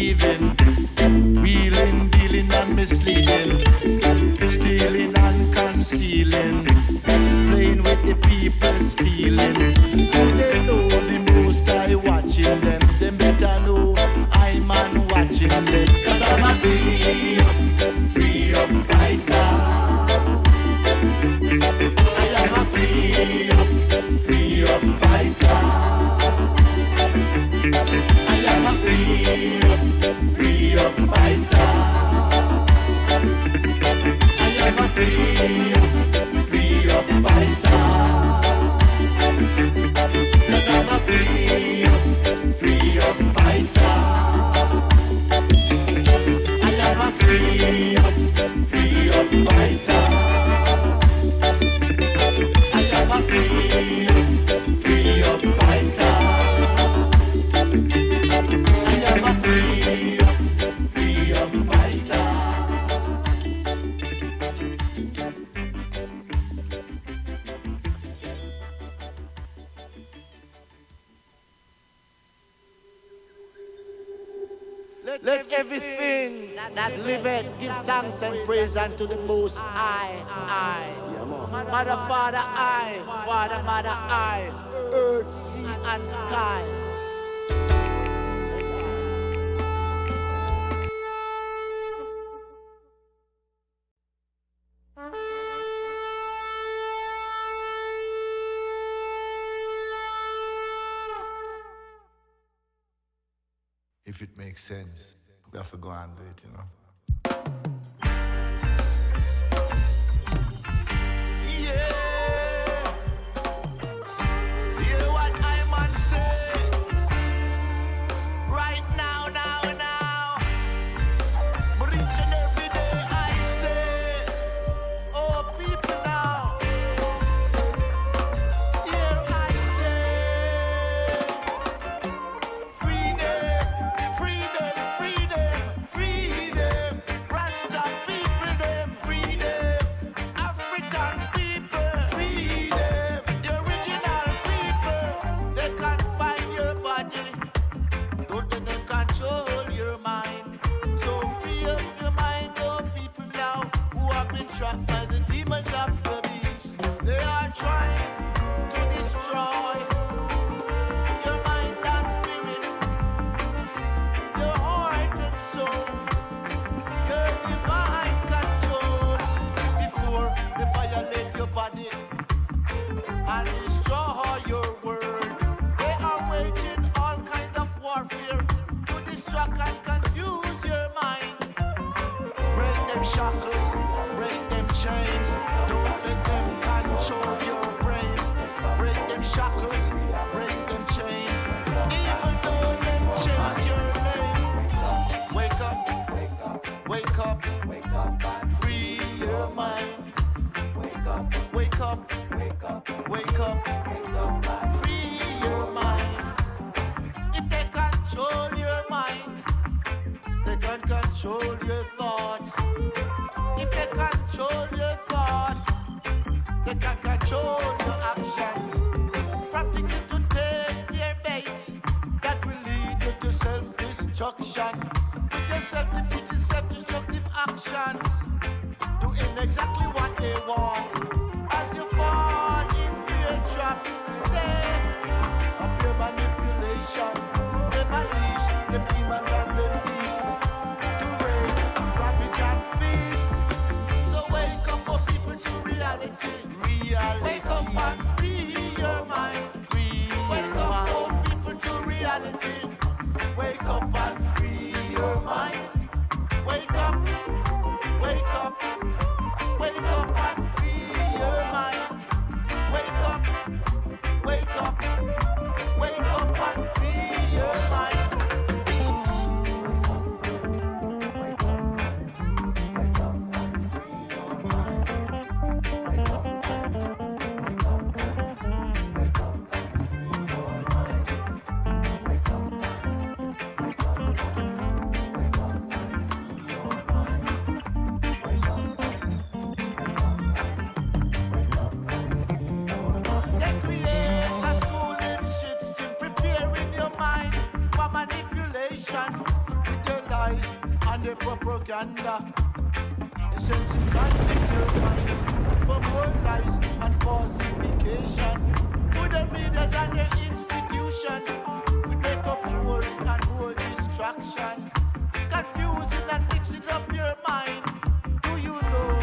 deceiving, wheeling, dealing and misleading, stealing and concealing, playing with the people's feeling. Do they know the most I watching them? Them better know I'm man watching them. Cause I'm a free up fighter. I am a free up fighter. I am a free up fighter. I am a free up fighter. 'Cause I'm a free up fighter. I am a free up fighter. I am a free up fighter. I am a free up fighter. Let everything that liveth give thanks and praise unto the Most High. Mother, Father, Father, Mother, earth, sea, and sky. If it makes sense, we have to go and do it, you know. Yeah. Hear what I man say. Right now. But each and every day I say, oh people now. Here I say, freedom. Rasta people them freedom. African people freedom. The original people, they can't find your body. Don't let them control your mind. So free up your mind, oh people now who have been trapped by the demons of the beast. They are trying to destroy your mind and spirit, your heart and soul, your divine control. Before they violate your body and destroy your world, they are waging all kind of warfare to distract and confuse your mind. Break them shackles, break them chains. Don't let them control your brain. Break them shackles, break them chains. Even though them change your name. Wake up, free your mind. Wake up, free your mind. If they control your mind, they can control your thoughts. If they control your thoughts, they can control your actions. Prompting you to take their baits that will lead you to self-destruction. With your self-defeating, self-destructive actions, doing exactly what they want. As you fall in their trap, say, up your manipulation, them unleash, them demons and them beast, to rape, ravage and feast. So wake up, oh people, to reality. Wake up and free your mind. Wake up, oh people, to reality. Wake up and free your mind. Wake up and free your mind. Wake up and free your mind. and their propaganda. Sensitizing your minds for more lies and falsification. To the medias and their institutions, we make up rules and more distractions. Confusing and mixing up your mind. Do you know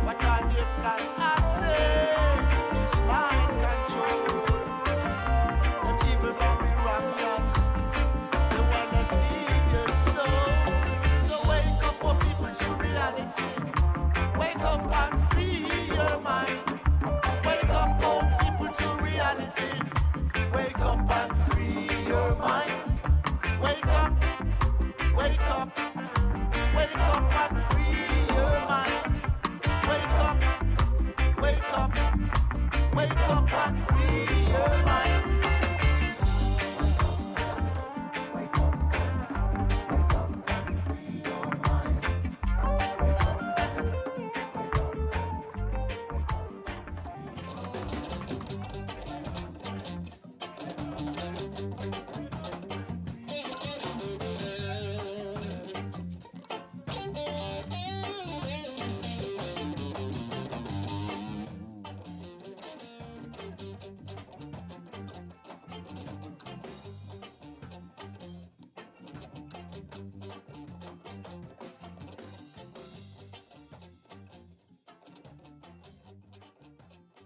what are their plans? I say it's mind control. Them evil Babylonians, they wanna steal your soul. So wake up, oh people, to reality. Wake up and free your mind. Wake up, oh people, to reality. Wake up and free your mind. Wake up, wake up, wake up and free your mind. Wake up, wake up, wake up and free